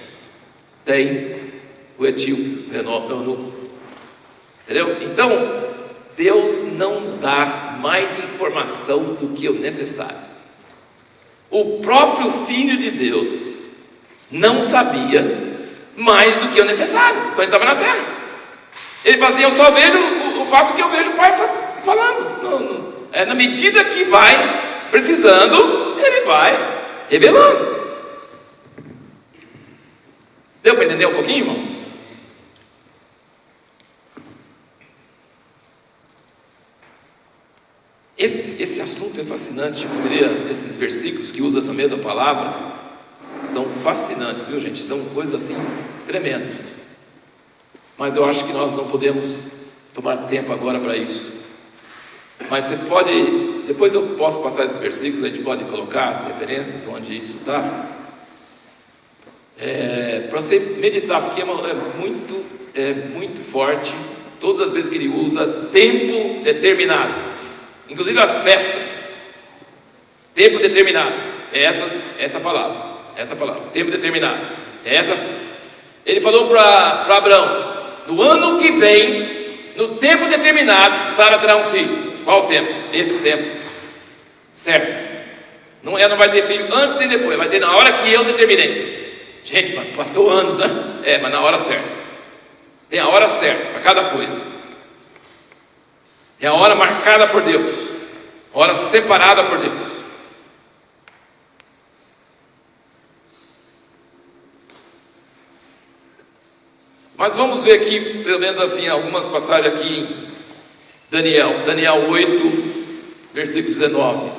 Tem o etíope, o eunuco, entendeu? Então Deus não dá mais informação do que o necessário. O próprio Filho de Deus não sabia mais do que o necessário quando ele estava na terra. Ele fazia, eu só vejo, eu faço o que eu vejo o Pai falando. É na medida que vai precisando, ele vai revelando. Deu para entender um pouquinho, irmãos? Esse assunto é fascinante. Esses versículos que usam essa mesma palavra são fascinantes, viu, gente? São coisas assim tremendas. Mas eu acho que nós não podemos tomar tempo agora para isso. Mas você pode, depois eu posso passar esses versículos, a gente pode colocar as referências onde isso está, para você meditar, porque é muito forte. Todas as vezes que ele usa tempo determinado, inclusive as festas, tempo determinado, essa palavra, tempo determinado, ele falou para Abraão: no ano que vem, no tempo determinado, Sara terá um filho. Qual o tempo? Esse tempo, certo? Ela não vai ter filho antes nem depois, vai ter na hora que eu determinei. Gente, mas passou anos, né? Mas na hora certa. Tem a hora certa para cada coisa. Tem a hora marcada por Deus, a hora separada por Deus. Mas vamos ver aqui, pelo menos assim, algumas passagens aqui em Daniel 8, versículo 19.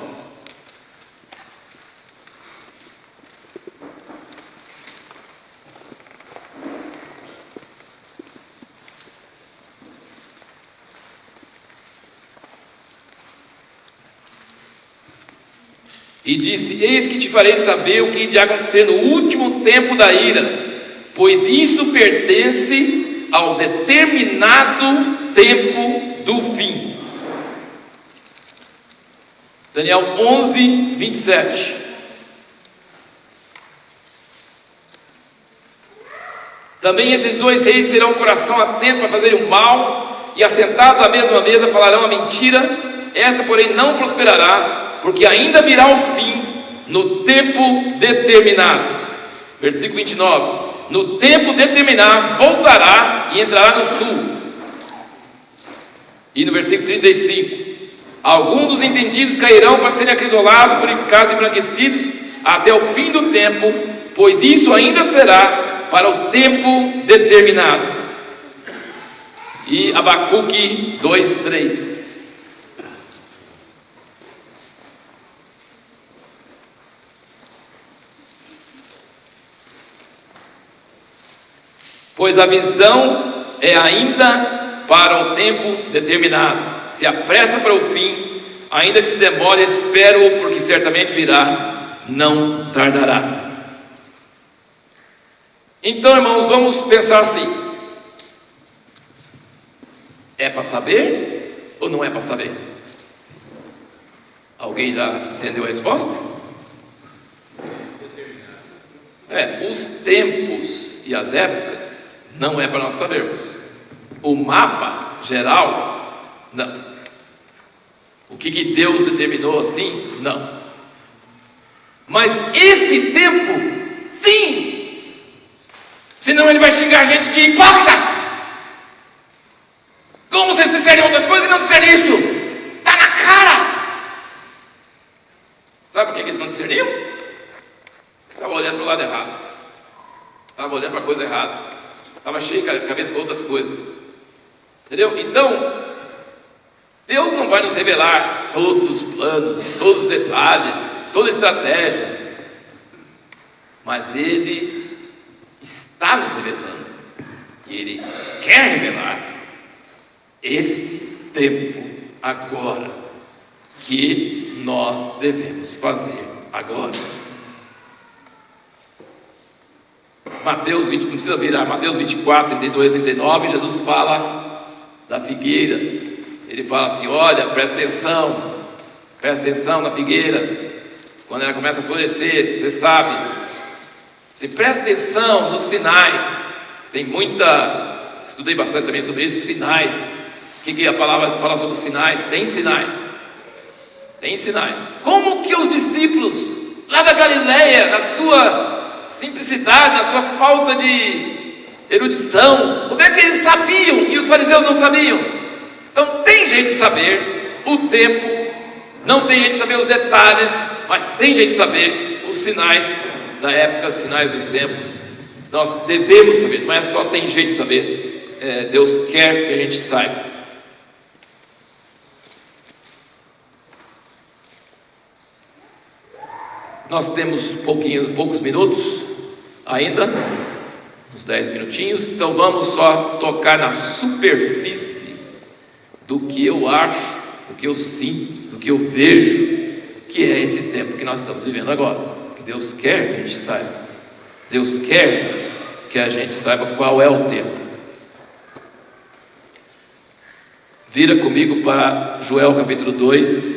E disse: eis que te farei saber o que há de acontecer no último tempo da ira, pois isso pertence ao determinado tempo do fim. Daniel 11, 27. Também esses dois reis terão o coração atento para fazerem o mal, e assentados à mesma mesa falarão a mentira. Essa, porém, não prosperará, porque ainda virá o fim no tempo determinado. Versículo 29. No tempo determinado voltará e entrará no sul. E no versículo 35: alguns dos entendidos cairão para serem acrisolados, purificados e embranquecidos até o fim do tempo, pois isso ainda será para o tempo determinado. E Abacuque 2:3. Pois a visão é ainda para o tempo determinado, se apressa para o fim, ainda que se demore, espero-o, porque certamente virá, não tardará. Então, irmãos, vamos pensar assim: é para saber ou não é para saber? Alguém já entendeu a resposta? Os tempos e as épocas não é para nós sabermos. O mapa geral, não. O que Deus determinou assim, não. Mas esse tempo, sim. Senão ele vai xingar a gente de hipócrita. Como vocês disserem outras coisas e não disserem isso? Está na cara. Sabe por que eles não discerniam? Estavam olhando para o lado errado. Estavam olhando para a coisa errada. Estava cheio a cabeça com outras coisas. Entendeu? Então, Deus não vai nos revelar todos os planos, todos os detalhes, toda estratégia, mas Ele está nos revelando, e Ele quer revelar esse tempo agora, que nós devemos fazer agora. Mateus 20, não precisa virar, Mateus 24, 32, 39, Jesus fala da figueira. Ele fala assim: olha, presta atenção na figueira, quando ela começa a florescer, você sabe, você presta atenção nos sinais. Estudei bastante também sobre isso, sinais. O que a palavra fala sobre os sinais? Tem sinais. Como que os discípulos lá da Galileia, na sua simplicidade, na sua falta de erudição, como é que eles sabiam e os fariseus não sabiam? Então tem jeito de saber o tempo, não tem jeito de saber os detalhes, mas tem jeito de saber os sinais da época, os sinais dos tempos. Nós devemos saber, não é só tem jeito de saber, Deus quer que a gente saiba. Nós temos poucos minutos ainda, uns 10 minutinhos, então vamos só tocar na superfície do que eu acho, do que eu sinto, do que eu vejo, que é esse tempo que nós estamos vivendo agora, que Deus quer que a gente saiba. Deus quer que a gente saiba qual é o tempo. Vira comigo para Joel capítulo 2.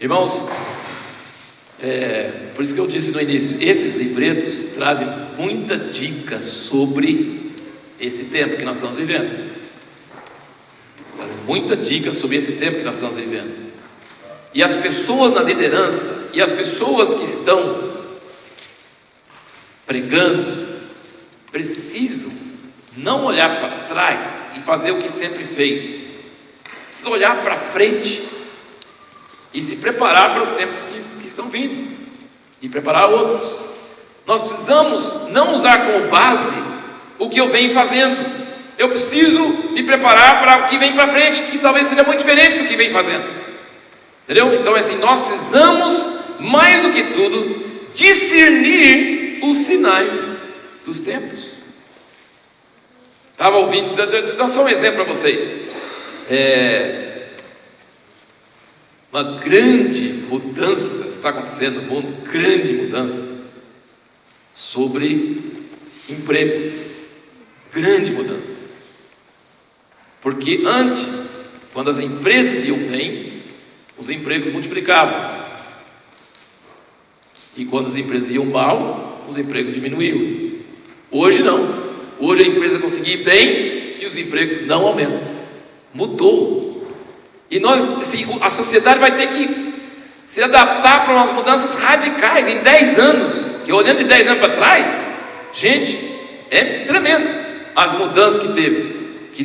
Irmãos, por isso que eu disse no início, esses livretos trazem muita dica sobre esse tempo que nós estamos vivendo. Trazem muita dica sobre esse tempo que nós estamos vivendo. E as pessoas na liderança, e as pessoas que estão pregando, precisam não olhar para trás e fazer o que sempre fez. Precisam olhar para frente e se preparar para os tempos que estão vindo, e preparar outros. Nós precisamos não usar como base o que eu venho fazendo. Eu preciso me preparar para o que vem para frente, que talvez seja muito diferente do que vem fazendo. Entendeu? Então assim, nós precisamos, mais do que tudo, discernir os sinais dos tempos. Estava ouvindo, dá só um exemplo para vocês. Uma grande mudança está acontecendo no mundo, grande mudança sobre emprego, grande mudança. Porque antes, quando as empresas iam bem, os empregos multiplicavam, e quando as empresas iam mal, os empregos diminuíam. Hoje não, hoje a empresa conseguir ir bem e os empregos não aumentam. Mudou. E a sociedade vai ter que se adaptar para umas mudanças radicais em 10 anos. E olhando de 10 anos para trás, gente, é tremendo as mudanças que teve, que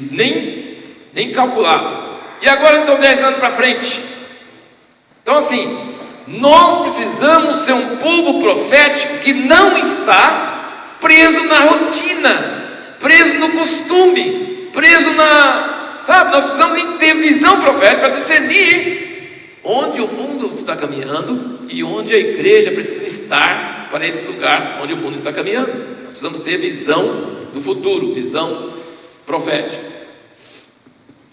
nem calculava. E agora então 10 anos para frente. Então assim, nós precisamos ser um povo profético que não está preso na rotina, preso no costume, preso sabe, nós precisamos ter visão profética para discernir onde o mundo está caminhando e onde a igreja precisa estar para esse lugar onde o mundo está caminhando. Nós precisamos ter visão do futuro, visão profética.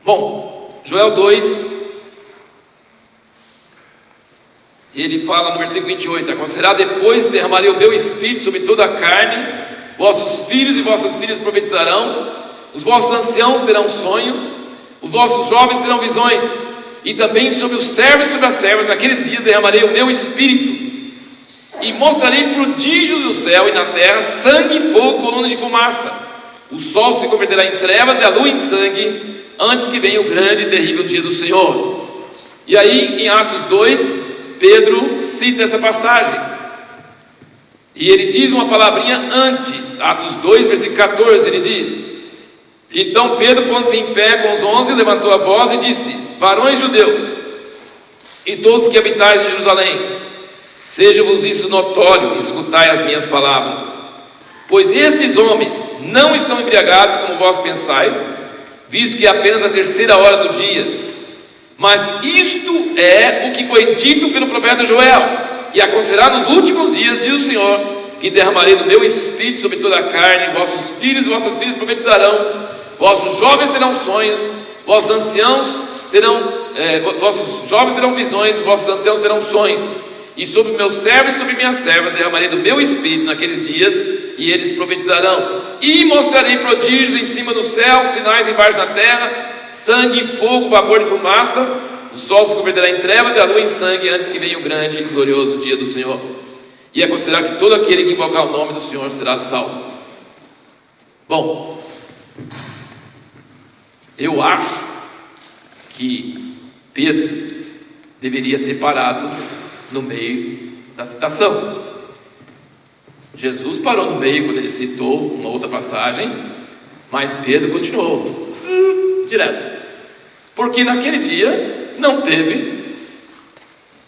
Bom, Joel 2, ele fala no versículo 28: acontecerá depois, derramarei o meu espírito sobre toda a carne, vossos filhos e vossas filhas profetizarão, os vossos anciãos terão sonhos, os vossos jovens terão visões, e também sobre os servos e sobre as servas, naqueles dias derramarei o meu espírito, e mostrarei prodígios no céu e na terra, sangue e fogo, coluna de fumaça. O sol se converterá em trevas e a lua em sangue, antes que venha o grande e terrível dia do Senhor. E aí em Atos 2, Pedro cita essa passagem, e ele diz uma palavrinha antes. Atos 2, versículo 14, ele diz: Então Pedro, pondo-se em pé com os 11, levantou a voz e disse-lhes: varões judeus, e todos que habitais em Jerusalém, seja-vos isso notório, e escutai as minhas palavras. Pois estes homens não estão embriagados como vós pensais, visto que é apenas a 3ª hora do dia. Mas isto é o que foi dito pelo profeta Joel: e acontecerá nos últimos dias, diz o Senhor, que derramarei do meu espírito sobre toda a carne, vossos filhos e vossas filhas profetizarão, vossos jovens terão sonhos, vossos jovens terão visões, vossos anciãos terão sonhos. E sobre meus servos e sobre minhas servas derramarei do meu espírito naqueles dias, e eles profetizarão. E mostrarei prodígios em cima do céu, sinais embaixo da terra, sangue, fogo, vapor de fumaça. O sol se converterá em trevas e a lua em sangue, antes que venha o grande e glorioso dia do Senhor. E acontecerá que todo aquele que invocar o nome do Senhor será salvo. Bom, eu acho que Pedro deveria ter parado no meio da citação. Jesus parou no meio quando ele citou uma outra passagem, mas Pedro continuou direto, porque naquele dia não teve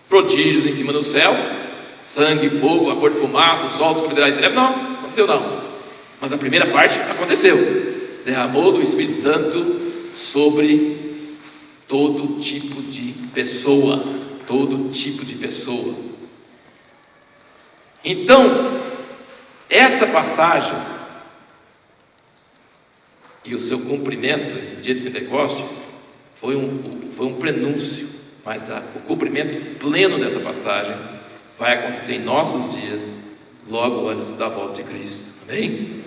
prodígios em cima do céu, sangue, fogo, vapor de fumaça, o sol se converterá em trevas. Não aconteceu não, mas a primeira parte aconteceu. Derramou do Espírito Santo sobre todo tipo de pessoa, todo tipo de pessoa. Então, essa passagem e o seu cumprimento no dia de Pentecostes foi um prenúncio, mas o cumprimento pleno dessa passagem vai acontecer em nossos dias, logo antes da volta de Cristo. Amém?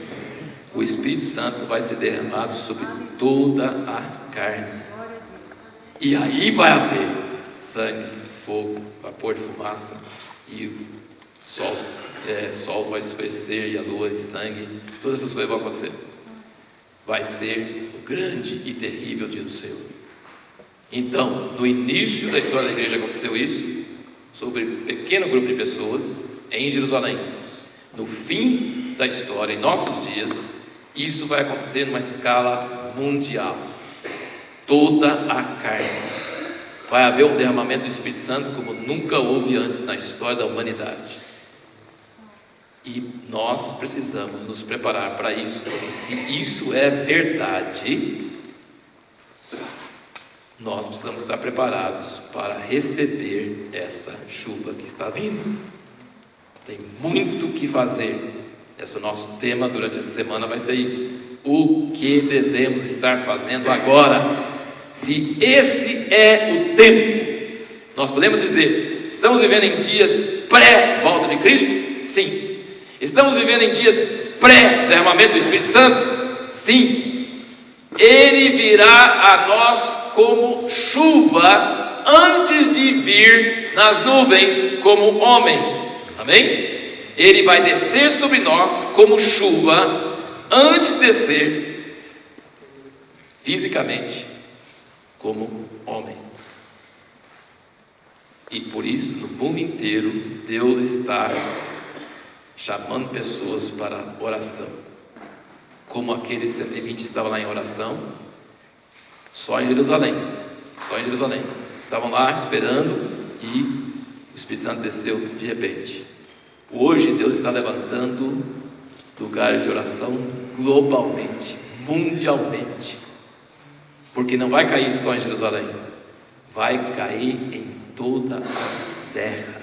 O Espírito Santo vai ser derramado sobre toda a carne, e aí vai haver sangue, fogo, vapor de fumaça, e o sol vai escurecer, e a lua e sangue, todas essas coisas vão acontecer. Vai ser o grande e terrível dia do Senhor. Então, no início da história da igreja aconteceu isso, sobre um pequeno grupo de pessoas em Jerusalém. No fim da história, em nossos dias, isso vai acontecer numa escala mundial. Toda a carne. Vai haver um derramamento do Espírito Santo como nunca houve antes na história da humanidade. E nós precisamos nos preparar para isso, porque se isso é verdade, nós precisamos estar preparados para receber essa chuva que está vindo. Tem muito o que fazer. Esse é o nosso tema durante essa semana, vai ser isso. O que devemos estar fazendo agora? Se esse é o tempo, nós podemos dizer: estamos vivendo em dias pré-volta de Cristo? Sim. Estamos vivendo em dias pré-derramamento do Espírito Santo? Sim. Ele virá a nós como chuva antes de vir nas nuvens como homem. Amém? Ele vai descer sobre nós como chuva antes de descer fisicamente como homem. E por isso, no mundo inteiro, Deus está chamando pessoas para oração, como aqueles 120 estavam lá em oração, só em Jerusalém, estavam lá esperando, e o Espírito Santo desceu de repente. Hoje Deus está levantando lugares de oração globalmente, mundialmente, porque não vai cair só em Jerusalém, vai cair em toda a terra.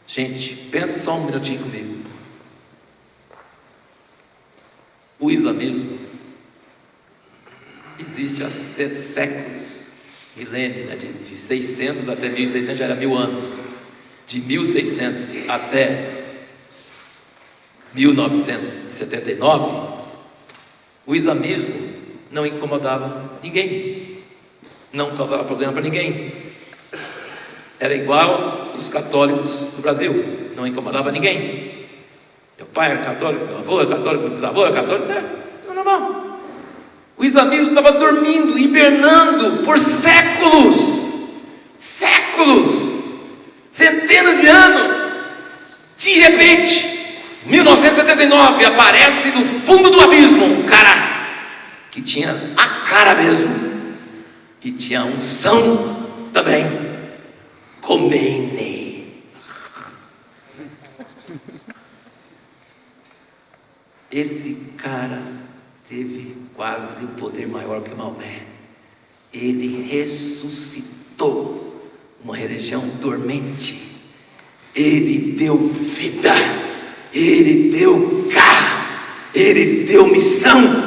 Gente, pensa só um minutinho comigo. O islamismo existe há séculos, milênios, né? De 600 até 1600 já era 1000 anos. De 1600 até 1979, o islamismo não incomodava ninguém, não causava problema para ninguém. Era igual os católicos do Brasil, não incomodava ninguém. Meu pai era católico, meu avô era católico, meu bisavô era católico, não normal. O islamismo estava dormindo, hibernando por séculos, centenas de anos. De repente, 1979, aparece no fundo do abismo um cara que tinha a cara mesmo e tinha a unção também. Khomeini. Esse cara teve quase o poder maior que Maomé. Ele ressuscitou uma religião dormente. Ele deu vida, ele deu carro, ele deu missão.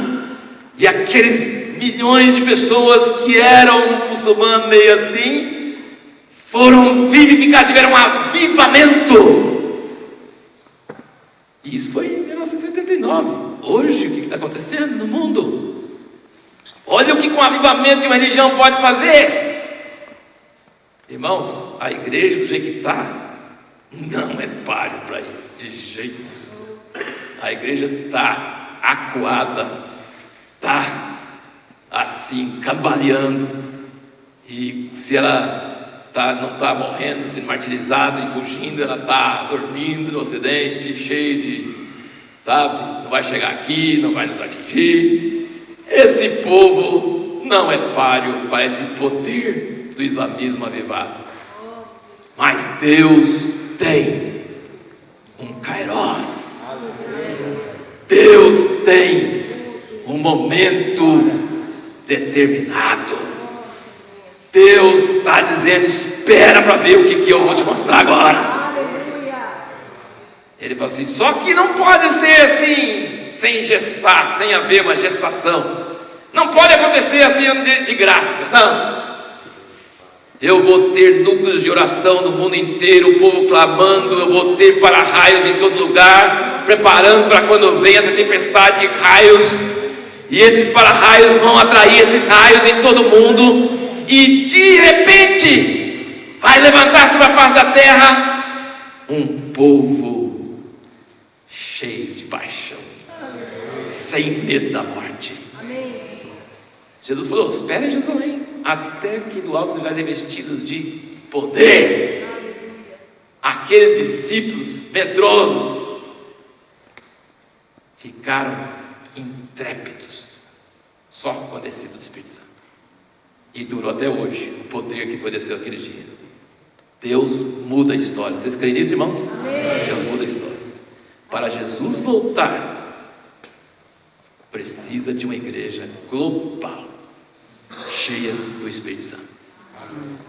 E aqueles milhões de pessoas que eram muçulmanos meio assim, foram vivificados, tiveram um avivamento. E isso foi em 1979. Hoje, o que está acontecendo no mundo? Olha o que um avivamento de uma religião pode fazer. Irmãos, a igreja do jeito que está, não é páreo para isso, de jeito nenhum. A igreja está acuada, está assim, cambaleando. E se ela não está morrendo, sendo martirizada e fugindo, ela está dormindo no ocidente, cheio de, sabe, não vai chegar aqui, não vai nos atingir. Esse povo não é páreo para esse poder do islamismo avivado. Mas Deus tem um Kairos. Deus tem um momento determinado. Deus está dizendo: espera para ver o que eu vou te mostrar agora. Ele fala assim: só que não pode ser assim, sem gestar, sem haver uma gestação. Não pode acontecer assim de graça. Não. Eu vou ter núcleos de oração no mundo inteiro, o povo clamando. Eu vou ter para-raios em todo lugar, preparando para quando vem essa tempestade de raios. E esses para-raios vão atrair esses raios em todo mundo. E de repente vai levantar sobre a face da terra um povo cheio de paixão, sem medo da morte. Jesus falou: espere em Jerusalém, até que do alto sejais revestidos de poder. Aqueles discípulos medrosos ficaram intrépidos só com a descida do Espírito Santo. E durou até hoje o poder que foi descer aquele dia. Deus muda a história. Vocês creem nisso, irmãos? Amém. Deus muda a história. Para Jesus voltar, precisa de uma igreja global, cheia do Espírito Santo,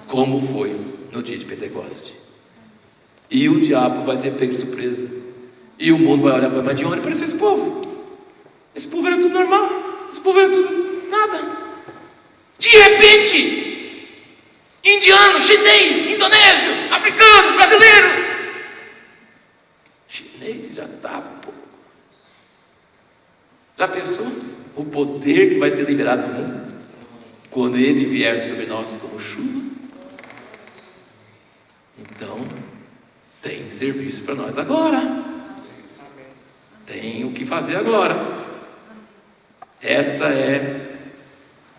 como foi no dia de Pentecoste. E o diabo vai ser pego de surpresa, e o mundo vai olhar para: mas de onde apareceu esse povo? Esse povo era tudo normal, esse povo era tudo nada. De repente, indiano, chinês, indonésio, africano, brasileiro. Chinês já está pouco. Já pensou o poder que vai ser liberado no mundo quando ele vier sobre nós como chuva? Então, tem serviço para nós agora. Tem o que fazer agora. Essa é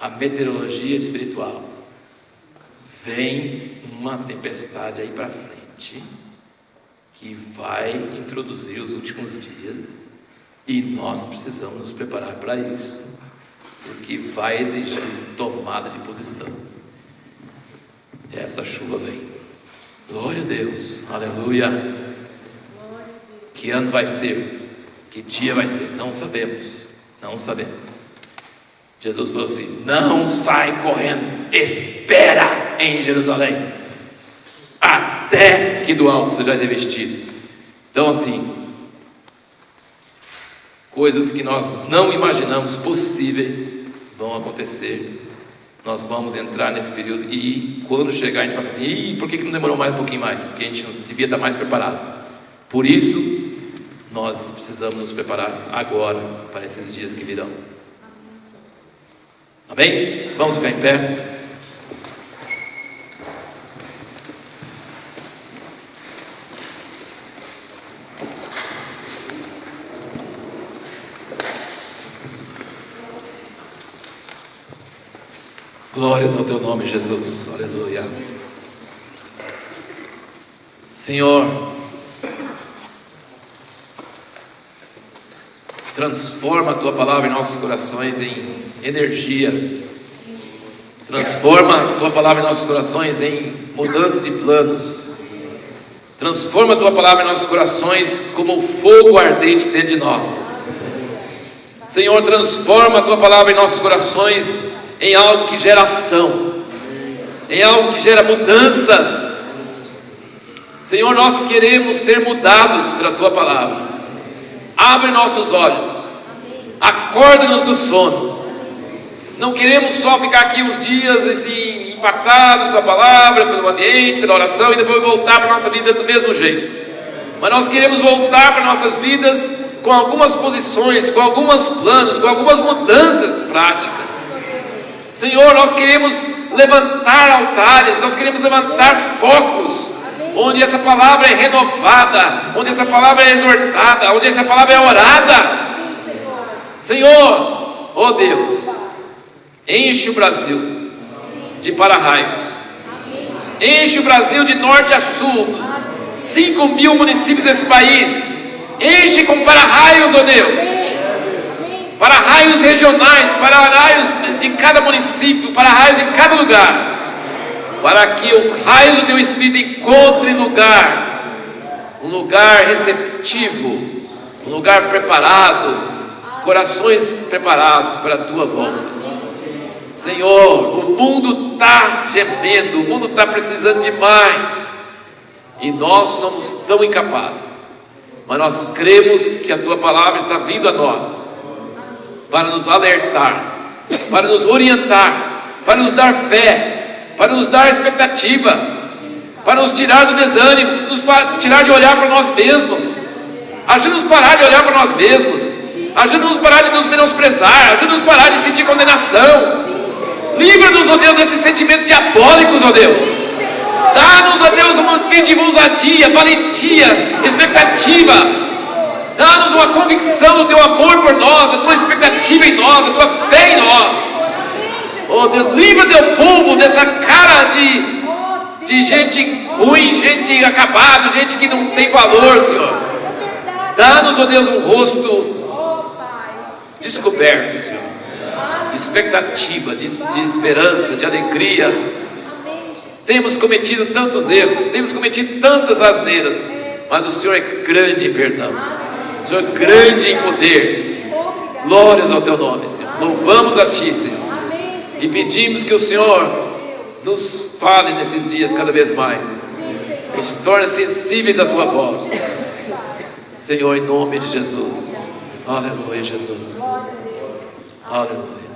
a meteorologia espiritual. Vem uma tempestade aí para frente que vai introduzir os últimos dias, e nós precisamos nos preparar para isso, porque vai exigir tomada de posição. Essa chuva vem. Glória a Deus, aleluia. Que ano vai ser? Que dia vai ser? Não sabemos, não sabemos. Jesus falou assim: não sai correndo, espera em Jerusalém, até que do alto sejais revestidos. Então, assim, coisas que nós não imaginamos possíveis vão acontecer. Nós vamos entrar nesse período, e quando chegar a gente vai falar assim: por que não demorou mais um pouquinho mais? Porque a gente não devia estar mais preparado. Por isso, nós precisamos nos preparar agora para esses dias que virão. Amém? Vamos ficar em pé. Glórias ao teu nome, Jesus. Aleluia. Senhor, transforma a tua palavra em nossos corações em energia. Transforma a Tua palavra em nossos corações em mudança de planos. Transforma a Tua palavra em nossos corações como um fogo ardente dentro de nós. Senhor, transforma a Tua palavra em nossos corações em algo que gera ação, em algo que gera mudanças. Senhor, nós queremos ser mudados pela Tua palavra. Abre nossos olhos, acorda-nos do sono. Não queremos só ficar aqui uns dias assim, impactados com a palavra, pelo ambiente, pela oração, e depois voltar para a nossa vida do mesmo jeito. Mas nós queremos voltar para nossas vidas com algumas posições, com alguns planos, com algumas mudanças práticas. Senhor, nós queremos levantar altares, nós queremos levantar focos, onde essa palavra é renovada, onde essa palavra é exortada, onde essa palavra é orada. Senhor, ó Deus, enche o Brasil de para-raios, enche o Brasil de norte a sul, 5.000 municípios desse país, enche com para-raios, ó Deus, para-raios regionais, para-raios de cada município, para-raios em cada lugar, para que os raios do Teu Espírito encontrem lugar, um lugar receptivo, um lugar preparado, corações preparados para a Tua volta. Senhor, o mundo está gemendo, o mundo está precisando demais, e nós somos tão incapazes, mas nós cremos que a Tua palavra está vindo a nós, para nos alertar, para nos orientar, para nos dar fé, para nos dar expectativa, para nos tirar do desânimo, nos tirar de olhar para nós mesmos. Ajuda-nos a parar de olhar para nós mesmos, ajuda-nos a parar de nos menosprezar, ajuda-nos a parar de sentir condenação. Livra-nos, ó Deus, desses sentimentos diabólicos, ó Deus. Dá-nos, ó Deus, um espírito de ousadia, valentia, expectativa. Dá-nos uma convicção do Teu amor por nós, a Tua expectativa em nós, a Tua fé em nós. Ó Deus, livra Teu povo dessa cara de gente ruim, gente acabada, gente que não tem valor, Senhor. Dá-nos, ó Deus, um rosto descoberto, Senhor, de expectativa, de esperança, de alegria. Temos cometido tantos erros, temos cometido tantas asneiras, mas o Senhor é grande em perdão, o Senhor é grande em poder. Glórias ao Teu nome, Senhor. Louvamos a Ti, Senhor, e pedimos que o Senhor nos fale nesses dias cada vez mais, nos torne sensíveis à Tua voz, Senhor, em nome de Jesus. Aleluia, Jesus. Aleluia.